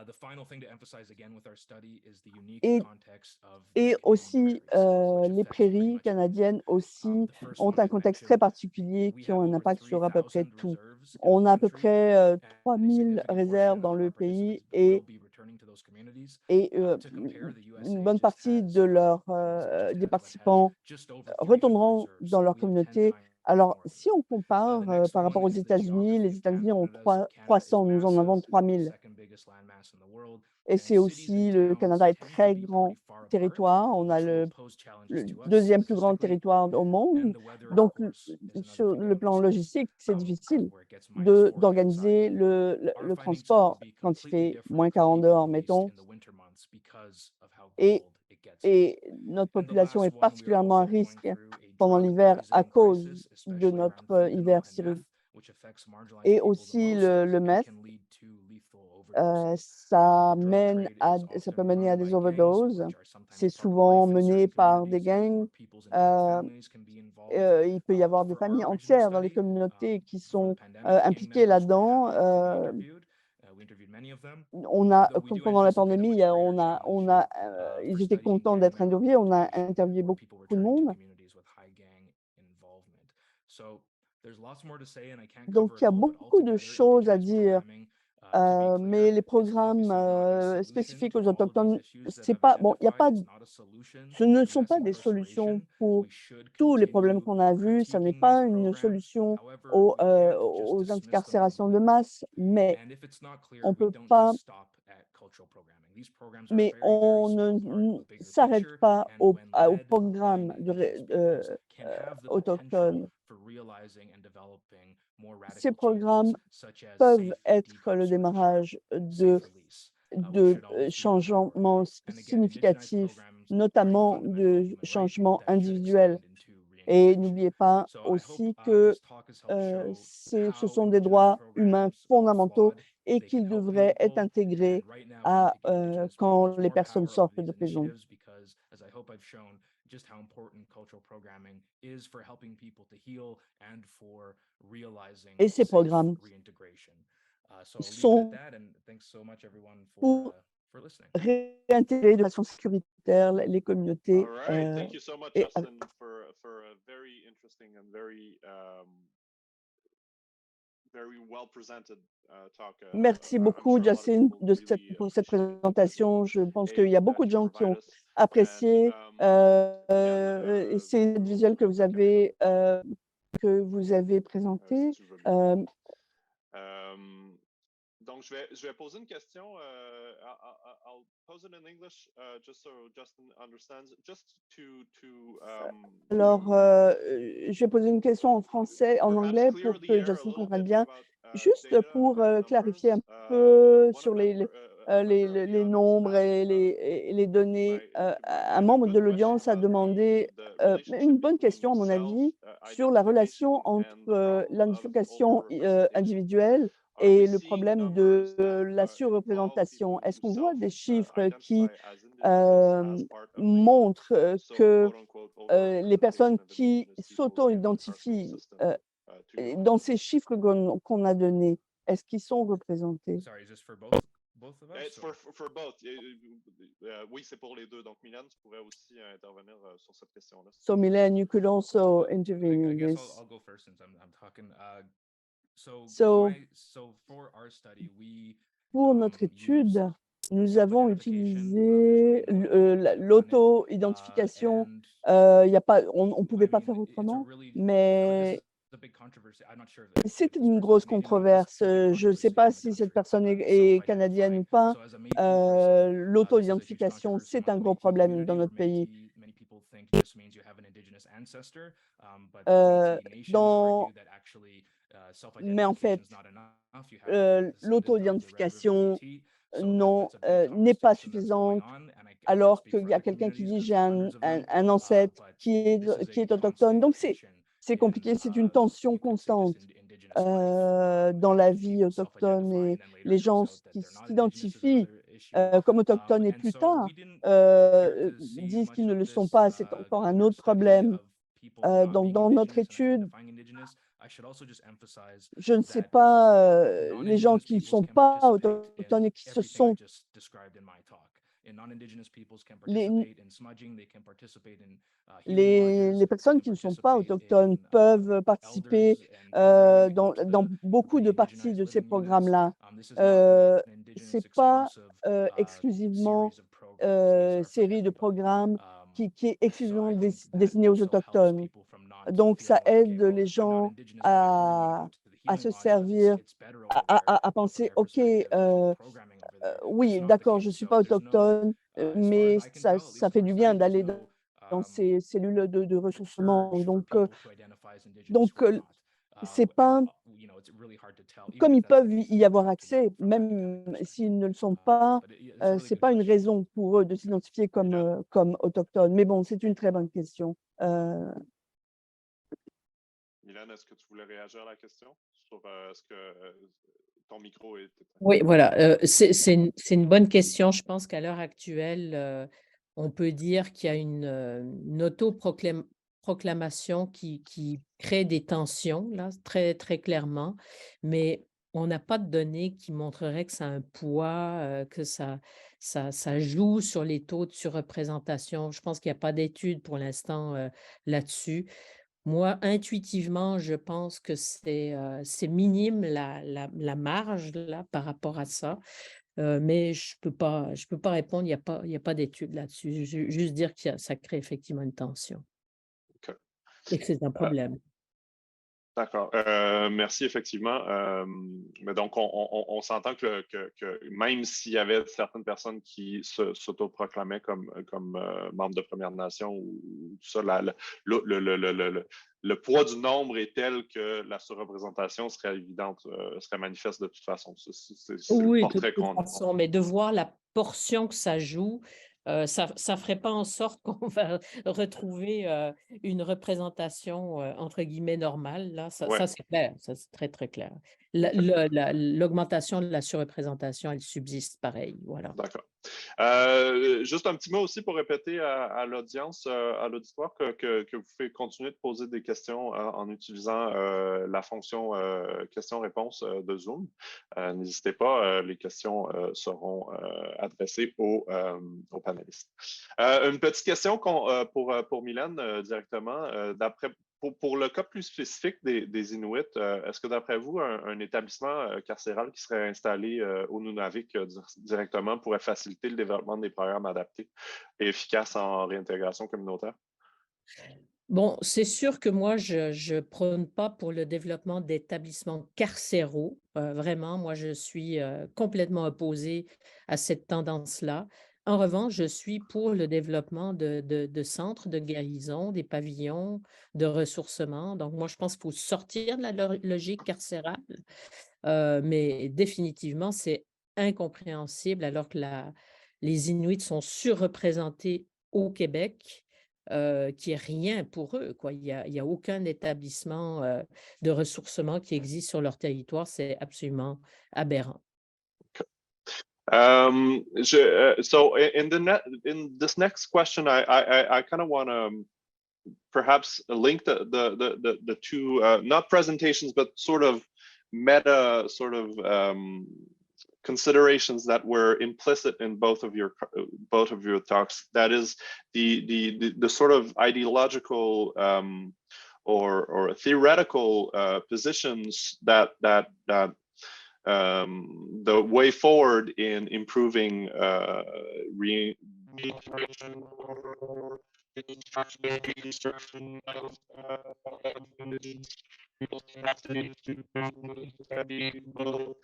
The final thing to emphasize again with our study is the unique Et, context of the et Canadian aussi, prairies, which les affects pretty prairies much canadiennes everything. aussi The first ont one un I contexte très mentioned, particulier we qui have ont un over impact sur à peu près 3,000 tout. reserves in On the a à peu country, près and a 3000 significant réserves portion dans of le our pays participants will be returning to those communities. To compare, the une USA bonne just partie has, de leurs des participants just over 300 retourneront reserves. dans So leur we have 10 communauté. times Alors, more of si them. on compare The next par one rapport aux is the États-Unis, les geography of États-Unis ont Canada. So Canada is 300, nous en avons massive, the 3000. second biggest landmass in the world. Et And c'est cities aussi, and le towns Canada est tend to très be grand pretty far apart, territoire. On a which will le pose challenges to us deuxième plus grand logistically. territoire au And monde. the weather, of Donc, course, is another sur thing le to plan discuss, logistique, c'est difficile where it gets -40 outside. d'organiser Our le findings could transport be quand il completely fait different moins for 40 people dehors, released mettons. in the winter months because of how Et, cold it gets here. notre And the population last est one, we are particulièrement à also going risque through a pendant drug l'hiver à poisoning cause crisis, de especially around notre hiver fentanyl and cirrus. meth, which affects marginalized Et people the aussi most le and meth, can lead to lethal overdoses. ça The drug mène trade is ça peut often mener à run des by gangs, overdoses. which are sometimes C'est part of souvent life in mené certain par des communities, gangs. where people's entire Euh, families can be involved. il peut y avoir des For familles our original entières dans les study, communautés qui for the sont pandemic, gang impliquées members were là-dedans. happy to be interviewed. We interviewed many of them. On a, Though we do pendant la anticipate a pandémie, much greater challenge ils for étaient studying contents gang d'être member interviewés. On a reintegration interviewé or beaucoup people de returning to monde. communities with high gang involvement. So there's lots more to say, and I can't Donc, cover il it y a all, but beaucoup de altogether, choses à indigenous dire. programming, to be Mais clear, les is programmes obviously not a solution spécifiques to aux all of these autochtones, issues that c'est I've pas bon. Il y a pas, identified. It's not a solution ce ne to sont mass pas des solutions incarceration. pour We should tous les problèmes continue qu'on a vus. Ça n'est critiquing these pas une programs. solution However, aux, we can't just aux dismiss them incarcérations de completely. masse, mais And if it's not clear, on we peut don't pas, just stop at cultural programming. These programs are a very, very on small part ne of a bigger s'arrête picture, pas and when au led by programme indigenous peoples, can have the autochtone. potential for realizing and developing more Ces radical programmes changes, such as peuvent safe être le decarceration, démarrage safe release, which should always be our changements priority. And again, indigenized significatifs, programs are a notamment fundamental de human right changements that should individuels. extend into Et reintegration. n'oubliez pas So I hope aussi que this talk has helped show ce how sont des indigenous droits humains programs are fondamentaux flawed. et They can qu'ils help devraient être people, intégrés and right now we need to give indigenous quand peoples les more personnes power over sortent de these prison. initiatives, because as I hope I've shown just how important cultural programming is for helping people to heal and for realizing Et ces safe programmes reintegration. So I'll leave it at sont that, and thanks so much everyone pour for listening. réintégrer de façon sécuritaire les communautés. All right. Thank you so much, et Justin, for a very interesting and very Merci beaucoup, Jacinthe, pour cette présentation. Je pense qu'il y a beaucoup de gens qui ont apprécié ces visuels que vous avez présentés. Donc, je vais poser une question. I'll pose it in English, just so Justin understands. Alors, je vais poser une question en français, en anglais, pour que Justin comprenne bien. Juste pour clarifier un peu sur les nombres et les données. Un membre de l'audience a demandé une bonne question, à mon avis, sur la relation entre l'identification individuelle et le problème de la surreprésentation. Est-ce qu'on voit des chiffres qui montrent que les personnes qui s'auto-identifient dans ces chiffres qu'on a donnés, est-ce qu'ils sont représentés? Sorry, is this for both of us? It's for both. Oui, c'est pour les deux. Donc, Milan, tu pourrais aussi intervenir sur cette question-là. So, Milan, you could also I intervene in guess this. I'll go first since I'm talking. So for our study, Pour notre étude, used nous avons utilisé l'auto-identification. On ne pouvait pas faire autrement, mais c'est une grosse controverse. Je ne sais pas si cette personne est canadienne ou pas. L'auto-identification, c'est un gros problème dans notre pays. Mais en fait, l'auto-identification n'est pas suffisante alors qu'il y a quelqu'un qui dit j'ai un ancêtre qui est autochtone. Donc, c'est compliqué, c'est une tension constante dans la vie autochtone, et les gens qui s'identifient comme autochtones et plus tard disent qu'ils ne le sont pas. C'est encore un autre problème. Donc, dans notre étude, je ne sais pas, les gens qui ne sont pas autochtones et qui se sont les personnes qui ne sont pas autochtones peuvent participer dans beaucoup de parties de ces programmes-là. Ce n'est pas exclusivement série de programmes qui est exclusivement destinée aux autochtones. Donc, ça aide les gens à se servir, à penser, OK, oui, d'accord, je ne suis pas autochtone, mais ça fait du bien d'aller dans ces cellules de ressourcement. Donc, c'est pas comme ils peuvent y avoir accès, même s'ils ne le sont pas, ce n'est pas une raison pour eux de s'identifier comme autochtones. Mais bon, c'est une très bonne question. Milan, est-ce que tu voulais réagir à la question sur est-ce que ton micro est éteint? Oui, voilà. C'est une bonne question. Je pense qu'à l'heure actuelle, on peut dire qu'il y a une autoproclamation qui crée des tensions, là, très, très clairement, mais on n'a pas de données qui montreraient que ça a un poids, que ça joue sur les taux de surreprésentation. Je pense qu'il n'y a pas d'études pour l'instant là-dessus. Moi, intuitivement, je pense que c'est minime la marge là, par rapport à ça, mais je peux pas répondre, il y a pas d'études là-dessus. Juste dire que ça crée effectivement une tension OK. et que c'est un problème. D'accord. Merci, effectivement. Mais donc, on s'entend que même s'il y avait certaines personnes qui s'autoproclamaient comme membres de Première Nation ou tout ça, le poids du nombre est tel que la surreprésentation serait évidente, serait manifeste de toute façon. C'est le Oui, de portrait toute qu'on a. façon, mais de voir la portion que ça joue, ça ne ferait pas en sorte qu'on va retrouver une représentation entre guillemets normale. Là, ça c'est clair, ça c'est très, très clair. L'augmentation de la surreprésentation, elle subsiste pareil. Voilà. D'accord. Juste un petit mot aussi pour répéter à l'audience, à l'auditoire, que vous pouvez continuer de poser des questions en utilisant la fonction questions-réponses de Zoom. N'hésitez pas, les questions seront adressées aux panélistes. Une petite question pour Mylène directement. pour le cas plus spécifique des Inuits, est-ce que d'après vous, un établissement carcéral qui serait installé au Nunavik directement pourrait faciliter le développement des programmes adaptés et efficaces en réintégration communautaire? Bon, c'est sûr que moi, je ne prône pas pour le développement d'établissements carcéraux. Vraiment, moi, je suis complètement opposée à cette tendance-là. En revanche, je suis pour le développement de centres de guérison, des pavillons de ressourcement. Donc, moi, je pense qu'il faut sortir de la logique carcérale, mais définitivement, c'est incompréhensible alors que les Inuits sont surreprésentés au Québec, qu'il n'y ait rien pour eux, quoi. Il y a aucun établissement de ressourcement qui existe sur leur territoire. C'est absolument aberrant. So in this next question, I kind of want to perhaps link the two, not presentations, but sort of meta considerations that were implicit in both of your talks. That is the sort of ideological or theoretical positions that the way forward in improving reintegration or reconstruction of communities, people's capacity to be able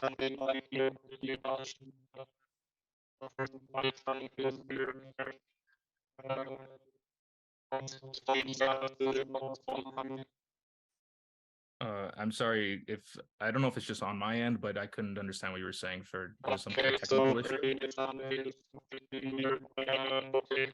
something like the adoption of I'm sorry if I don't know if it's just on my end, but I couldn't understand what you were saying for some Okay, technical so issue. it's on the okay.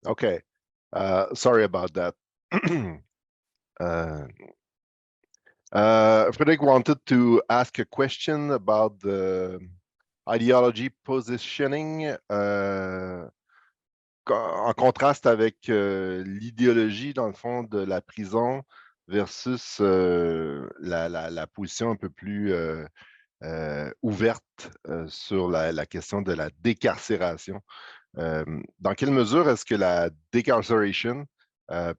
Okay, sorry about that. Frederick wanted to ask a question about the ideology positioning en contraste avec l'idéologie, dans le fond, de la prison versus la position un peu plus ouverte sur la question de la décarcération. Dans quelle mesure est-ce que la décarceration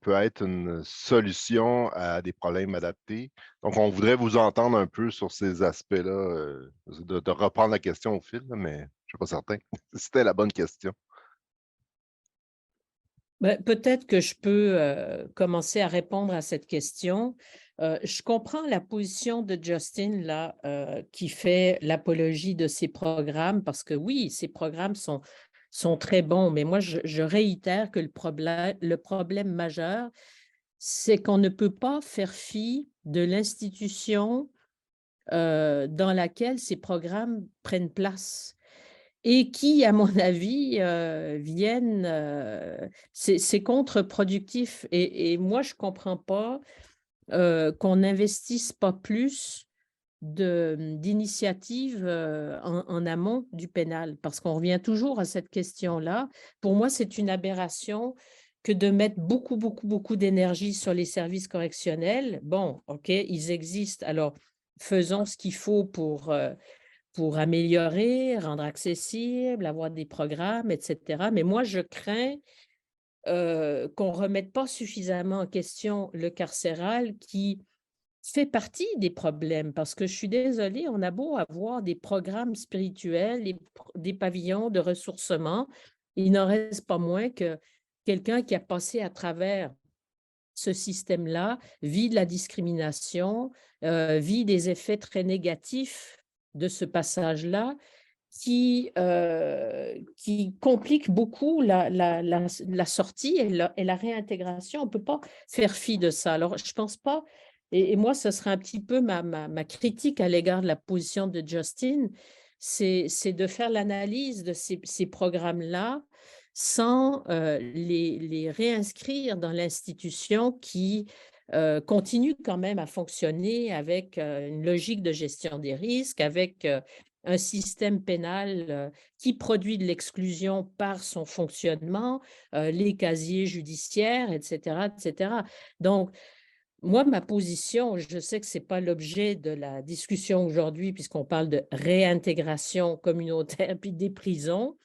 peut être une solution à des problèmes adaptés? Donc, on voudrait vous entendre un peu sur ces aspects-là, de reprendre la question au fil, mais je ne suis pas certain si c'était la bonne question. Ben, peut-être que je peux commencer à répondre à cette question. Je comprends la position de Justin là, qui fait l'apologie de ces programmes, parce que oui, ces programmes sont très bons, mais moi, je réitère que le problème majeur, c'est qu'on ne peut pas faire fi de l'institution dans laquelle ces programmes prennent place et qui, à mon avis, c'est contre-productif. Et moi, je ne comprends pas qu'on n'investisse pas plus d'initiatives en amont du pénal, parce qu'on revient toujours à cette question-là. Pour moi, c'est une aberration que de mettre beaucoup d'énergie sur les services correctionnels. Bon, OK, ils existent, alors faisons ce qu'il faut pour améliorer, rendre accessible, avoir des programmes, etc. Mais moi, je crains qu'on ne remette pas suffisamment en question le carcéral qui fait partie des problèmes, parce que je suis désolée, on a beau avoir des programmes spirituels, des pavillons de ressourcement, il n'en reste pas moins que quelqu'un qui a passé à travers ce système-là vit de la discrimination, vit des effets très négatifs de ce passage-là qui complique beaucoup la sortie et la réintégration. On ne peut pas faire fi de ça. Alors, je ne pense pas, et moi, ce serait un petit peu ma critique à l'égard de la position de Justin, c'est de faire l'analyse de ces programmes-là sans les réinscrire dans l'institution qui continue quand même à fonctionner avec une logique de gestion des risques, avec un système pénal qui produit de l'exclusion par son fonctionnement, les casiers judiciaires, etc., etc. Donc, moi, ma position, je sais que ce n'est pas l'objet de la discussion aujourd'hui puisqu'on parle de réintégration communautaire puis des prisons,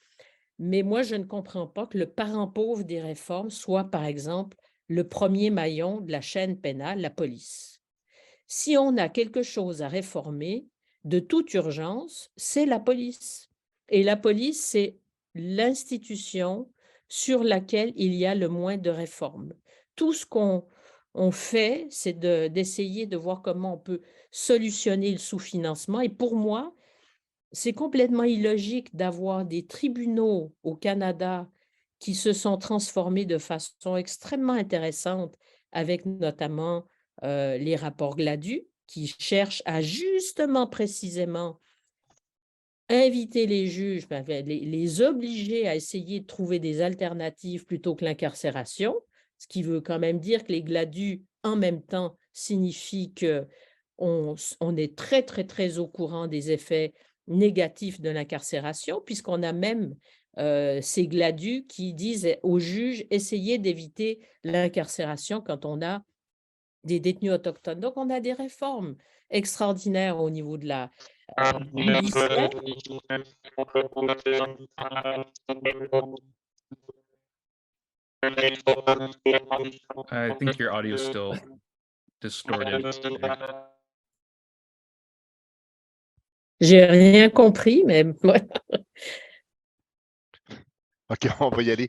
mais moi, je ne comprends pas que le parent pauvre des réformes soit, par exemple, le premier maillon de la chaîne pénale, la police. Si on a quelque chose à réformer, de toute urgence, c'est la police. Et la police, c'est l'institution sur laquelle il y a le moins de réformes. Tout ce qu'on fait, c'est d'essayer de voir comment on peut solutionner le sous-financement. Et pour moi, c'est complètement illogique d'avoir des tribunaux au Canada qui se sont transformés de façon extrêmement intéressante, avec notamment les rapports Gladue, qui cherchent à justement, précisément, inviter les juges, les obliger à essayer de trouver des alternatives plutôt que l'incarcération, ce qui veut quand même dire que les Gladue, en même temps, signifie qu'on est très, très, très au courant des effets négatifs de l'incarcération, puisqu'on a même ces Gladue qui disent aux juges, essayez d'éviter l'incarcération quand on a des détenus autochtones. Donc, on a des réformes extraordinaires au niveau de la judiciaire. I think your audio is still distorted. J'ai rien compris, mais OK, on va y aller.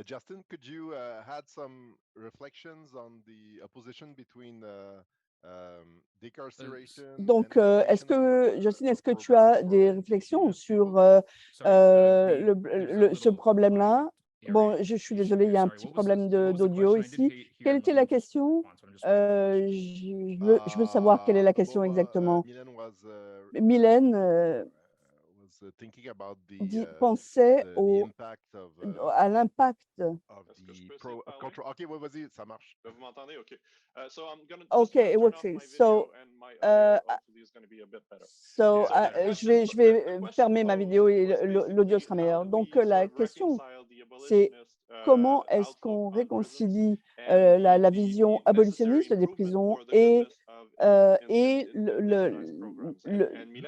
Justin, could you add some reflections on the opposition between decarceration? Donc, Justine, est-ce que tu as des réflexions sur ce problème-là? Bon, je suis désolée, il y a un petit problème d'audio ici. Quelle était la question? Je veux savoir quelle est la question exactement. Mylène pensait à l'impact. OK, ouais, vas-y, ça marche. Vous m'entendez? OK. OK, it works. Je vais fermer ma vidéo et l'audio sera meilleur. Donc, la question, c'est comment est-ce qu'on réconcilie la vision abolitionniste des prisons et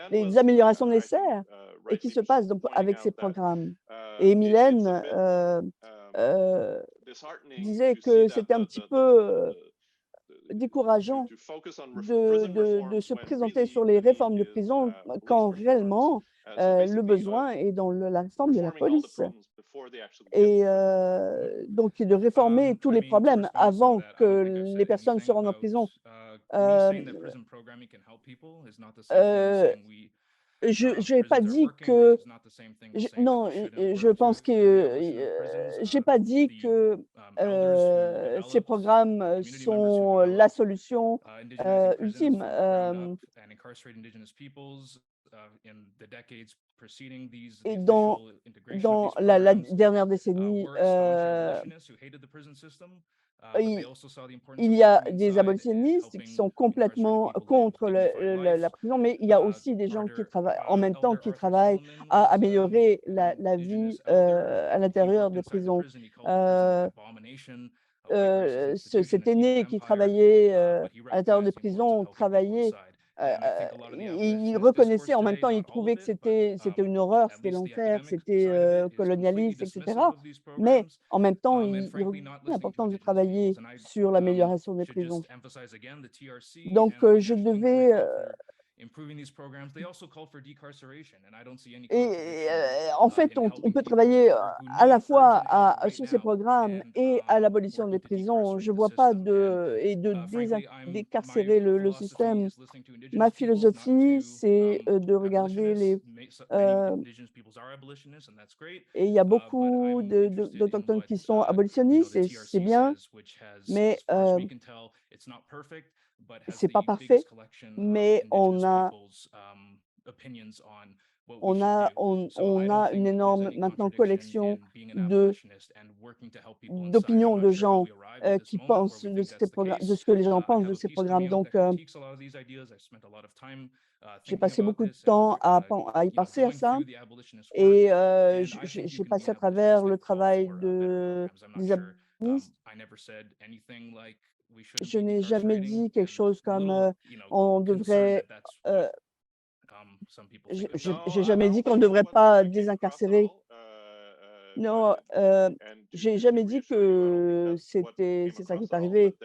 les améliorations nécessaires et qui se passent donc avec ces programmes. Et Mylène disait que c'était un petit peu décourageant de se présenter sur les réformes de prison quand réellement le besoin est dans la réforme de la police. Et donc, de réformer tous les problèmes avant que les personnes se rendent en prison. Je n'ai pas dit que non, je pense que j'ai pas dit que ces programmes sont la solution ultime. Et dans la dernière décennie, il y a des abolitionnistes qui sont complètement contre la prison, mais il y a aussi des gens qui travaillent en même temps, qui travaillent à améliorer la vie à l'intérieur des prisons. Cet aîné qui travaillait à l'intérieur des prisons travaillait. Il reconnaissait en même temps, il trouvait que c'était une horreur, c'était l'enfer, c'était colonialiste, etc. Mais en même temps, il reconnaissait l'importance de travailler sur l'amélioration des prisons. Donc, je devais en fait, on peut travailler à la fois sur ces programmes et à l'abolition des prisons. Je ne vois pas de décarcérer le système. Ma philosophie, c'est de regarder et il y a beaucoup d'Autochtones qui sont abolitionnistes et c'est bien, mais c'est pas parfait, mais on a On a une énorme maintenant collection d'opinions de gens qui pensent de ce que les gens pensent de ces programmes. Donc, j'ai passé beaucoup de temps à y penser à ça et j'ai passé à travers le travail des abolitionnistes. Je n'ai jamais dit quelque chose comme on devrait. J'ai jamais dit qu'on ne devrait pas désincarcérer. Non, j'ai jamais dit que c'est ça qui est arrivé.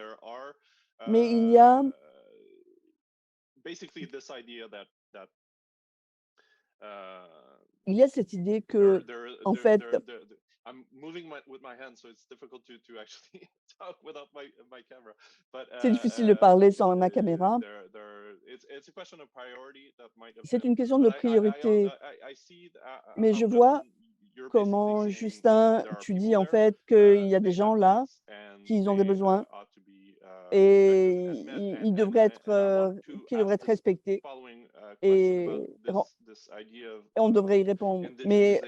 Mais il y a cette idée que, en fait, c'est difficile de parler sans ma caméra. C'est une question de priorité. Mais je vois comment, Justin, tu dis en fait qu'il y a des gens là qui ont des besoins et ils devraient être respectés et on devrait y répondre. Mais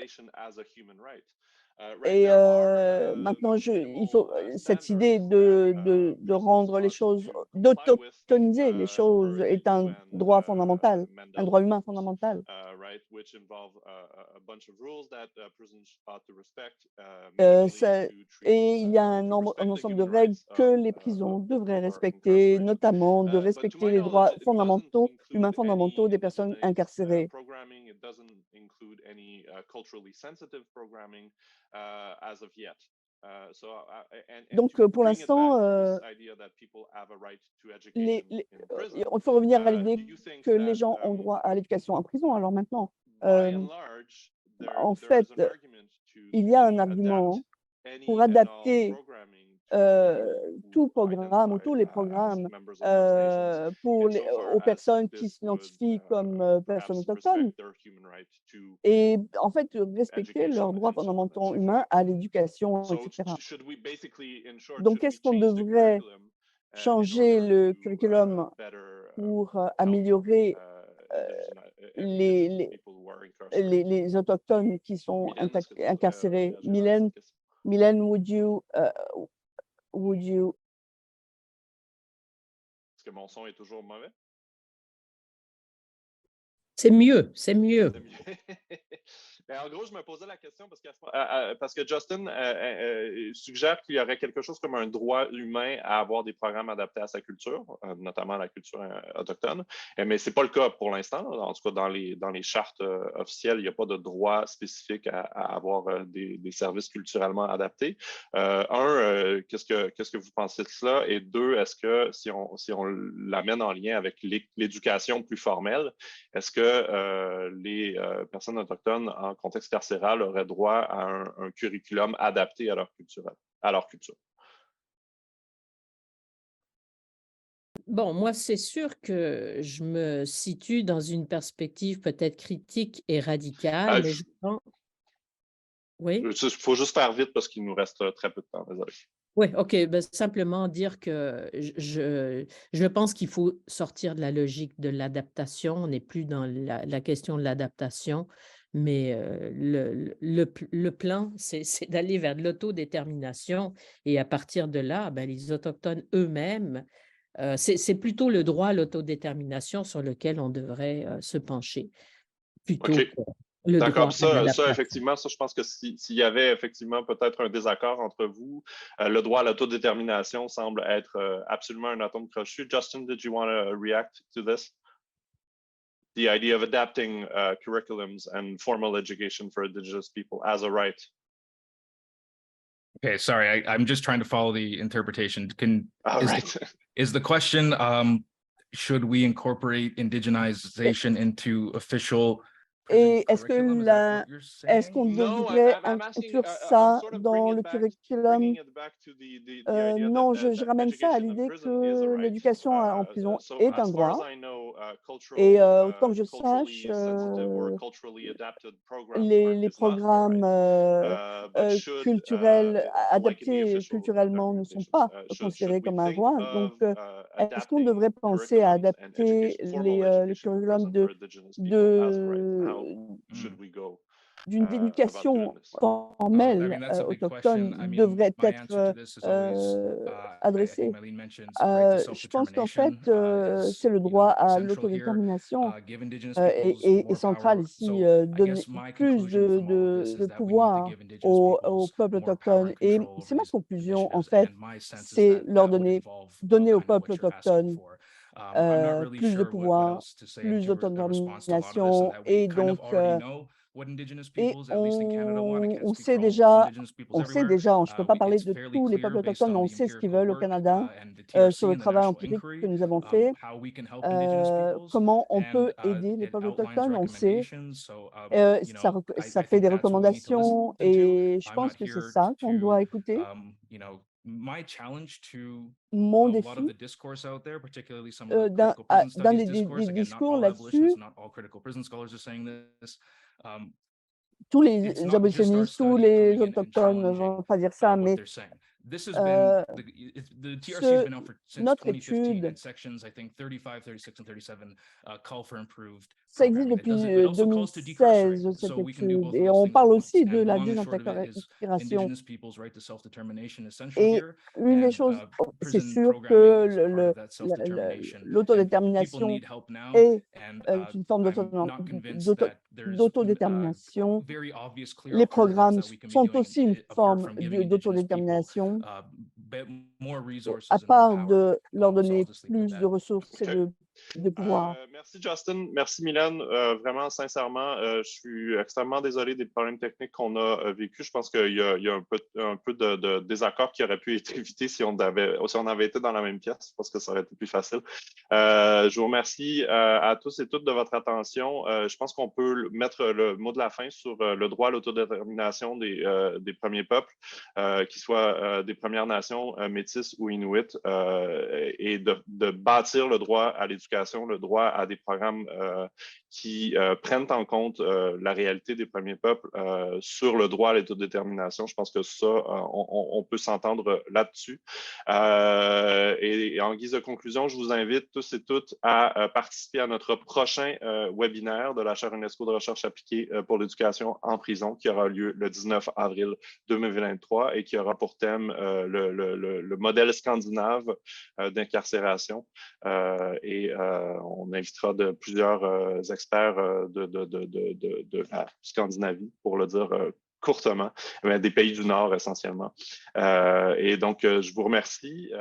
maintenant, il faut cette idée de rendre les choses, d'autochtoniser les choses est un droit fondamental, un droit humain fondamental. Et il y a un ensemble de règles que les prisons devraient respecter, notamment de respecter les droits fondamentaux, humains fondamentaux des personnes incarcérées. Donc, pour l'instant, il faut revenir à l'idée que les gens ont droit à l'éducation en prison. Alors maintenant, en fait, il y a un argument pour adapter tout programme ou tous les programmes aux personnes qui s'identifient comme personnes autochtones et en fait respecter leurs droits fondamentaux humains à l'éducation, etc. Donc, est-ce qu'on devrait changer le curriculum pour améliorer les autochtones qui sont incarcérés? Mylène, would you? Est-ce que mon son est toujours mauvais? C'est mieux, c'est mieux. En gros, je me posais la question parce que Justin suggère qu'il y aurait quelque chose comme un droit humain à avoir des programmes adaptés à sa culture, notamment la culture autochtone. Mais ce n'est pas le cas pour l'instant. En tout cas, dans les chartes officielles, il n'y a pas de droit spécifique à avoir des services culturellement adaptés. Qu'est-ce que vous pensez de cela? Et deux, est-ce que si on l'amène en lien avec l'éducation plus formelle, est-ce que les personnes autochtones en contexte carcéral auraient droit à un curriculum adapté à leur culture? Bon, moi, c'est sûr que je me situe dans une perspective peut-être critique et radicale, mais je pense… Oui? Il faut juste faire vite parce qu'il nous reste très peu de temps, désolé. Oui, OK. Ben, simplement dire que je pense qu'il faut sortir de la logique de l'adaptation. On n'est plus dans la question de l'adaptation, mais le plan, c'est d'aller vers de l'autodétermination et à partir de là, ben, les Autochtones eux-mêmes, c'est plutôt le droit à l'autodétermination sur lequel on devrait se pencher, plutôt OK. que le droit D'accord, à ça, l'adaptation. effectivement, je pense que s'il y avait effectivement peut-être un désaccord entre vous, le droit à l'autodétermination semble être absolument un atome crochu. Justin, did you want to react to this? The idea of adapting curriculums and formal education for Indigenous people as a right. Okay, sorry, I'm just trying to follow the interpretation. Is the question, should we incorporate indigenization into official Et est-ce qu'on devrait inclure ça dans le curriculum? Non, je ramène ça à l'idée que l'éducation en prison est un droit. Et autant que je sache, les programmes culturels adaptés culturellement ne sont pas considérés comme un droit. Donc, est-ce qu'on devrait penser à adapter les curriculums d'une éducation formelle autochtone devrait être adressée? Je pense qu'en fait, c'est le droit à l'autodétermination est central ici, donner plus de pouvoir aux peuples autochtones. Et c'est ma conclusion, en fait, c'est donner aux peuples autochtones plus de pouvoir, plus d'autodétermination. Et donc, et on sait déjà, je ne peux pas parler de tous les peuples autochtones, mais on sait ce qu'ils veulent au Canada sur le travail empirique que nous avons fait. Comment on peut aider les peuples autochtones, on sait. Ça fait des recommandations et je pense que c'est ça qu'on doit écouter. Mon défi dans des discours là-dessus, tous les abolitionnistes, tous les autochtones ne vont pas dire ça, mais notre étude, ça existe depuis 2016, cette étude, et on parle aussi de la désintégration. Et une des choses, c'est sûr que l'autodétermination est une forme d'autodétermination. Les programmes sont aussi une forme d'autodétermination, à part de leur donner plus de ressources et de pouvoir. Merci Justin, merci Mylène. Vraiment, sincèrement, je suis extrêmement désolé des problèmes techniques qu'on a vécu. Je pense qu'il y a un peu de désaccord qui aurait pu être évité si on avait été dans la même pièce. Je pense que ça aurait été plus facile. Je vous remercie à tous et toutes de votre attention. Je pense qu'on peut mettre le mot de la fin sur le droit à l'autodétermination des premiers peuples, qu'ils soient des Premières Nations, métisses ou inuits, et de bâtir le droit à l'éducation, le droit à des programmes qui prennent en compte la réalité des premiers peuples sur le droit à l'autodétermination. Je pense que ça, on peut s'entendre là-dessus. Et en guise de conclusion, je vous invite tous et toutes à participer à notre prochain webinaire de la chaire UNESCO de recherche appliquée pour l'éducation en prison qui aura lieu le 19 avril 2023 et qui aura pour thème le modèle scandinave d'incarcération. Et on invitera plusieurs experts de la Scandinavie, pour le dire courtement, mais des pays du Nord essentiellement. Et donc, je vous remercie.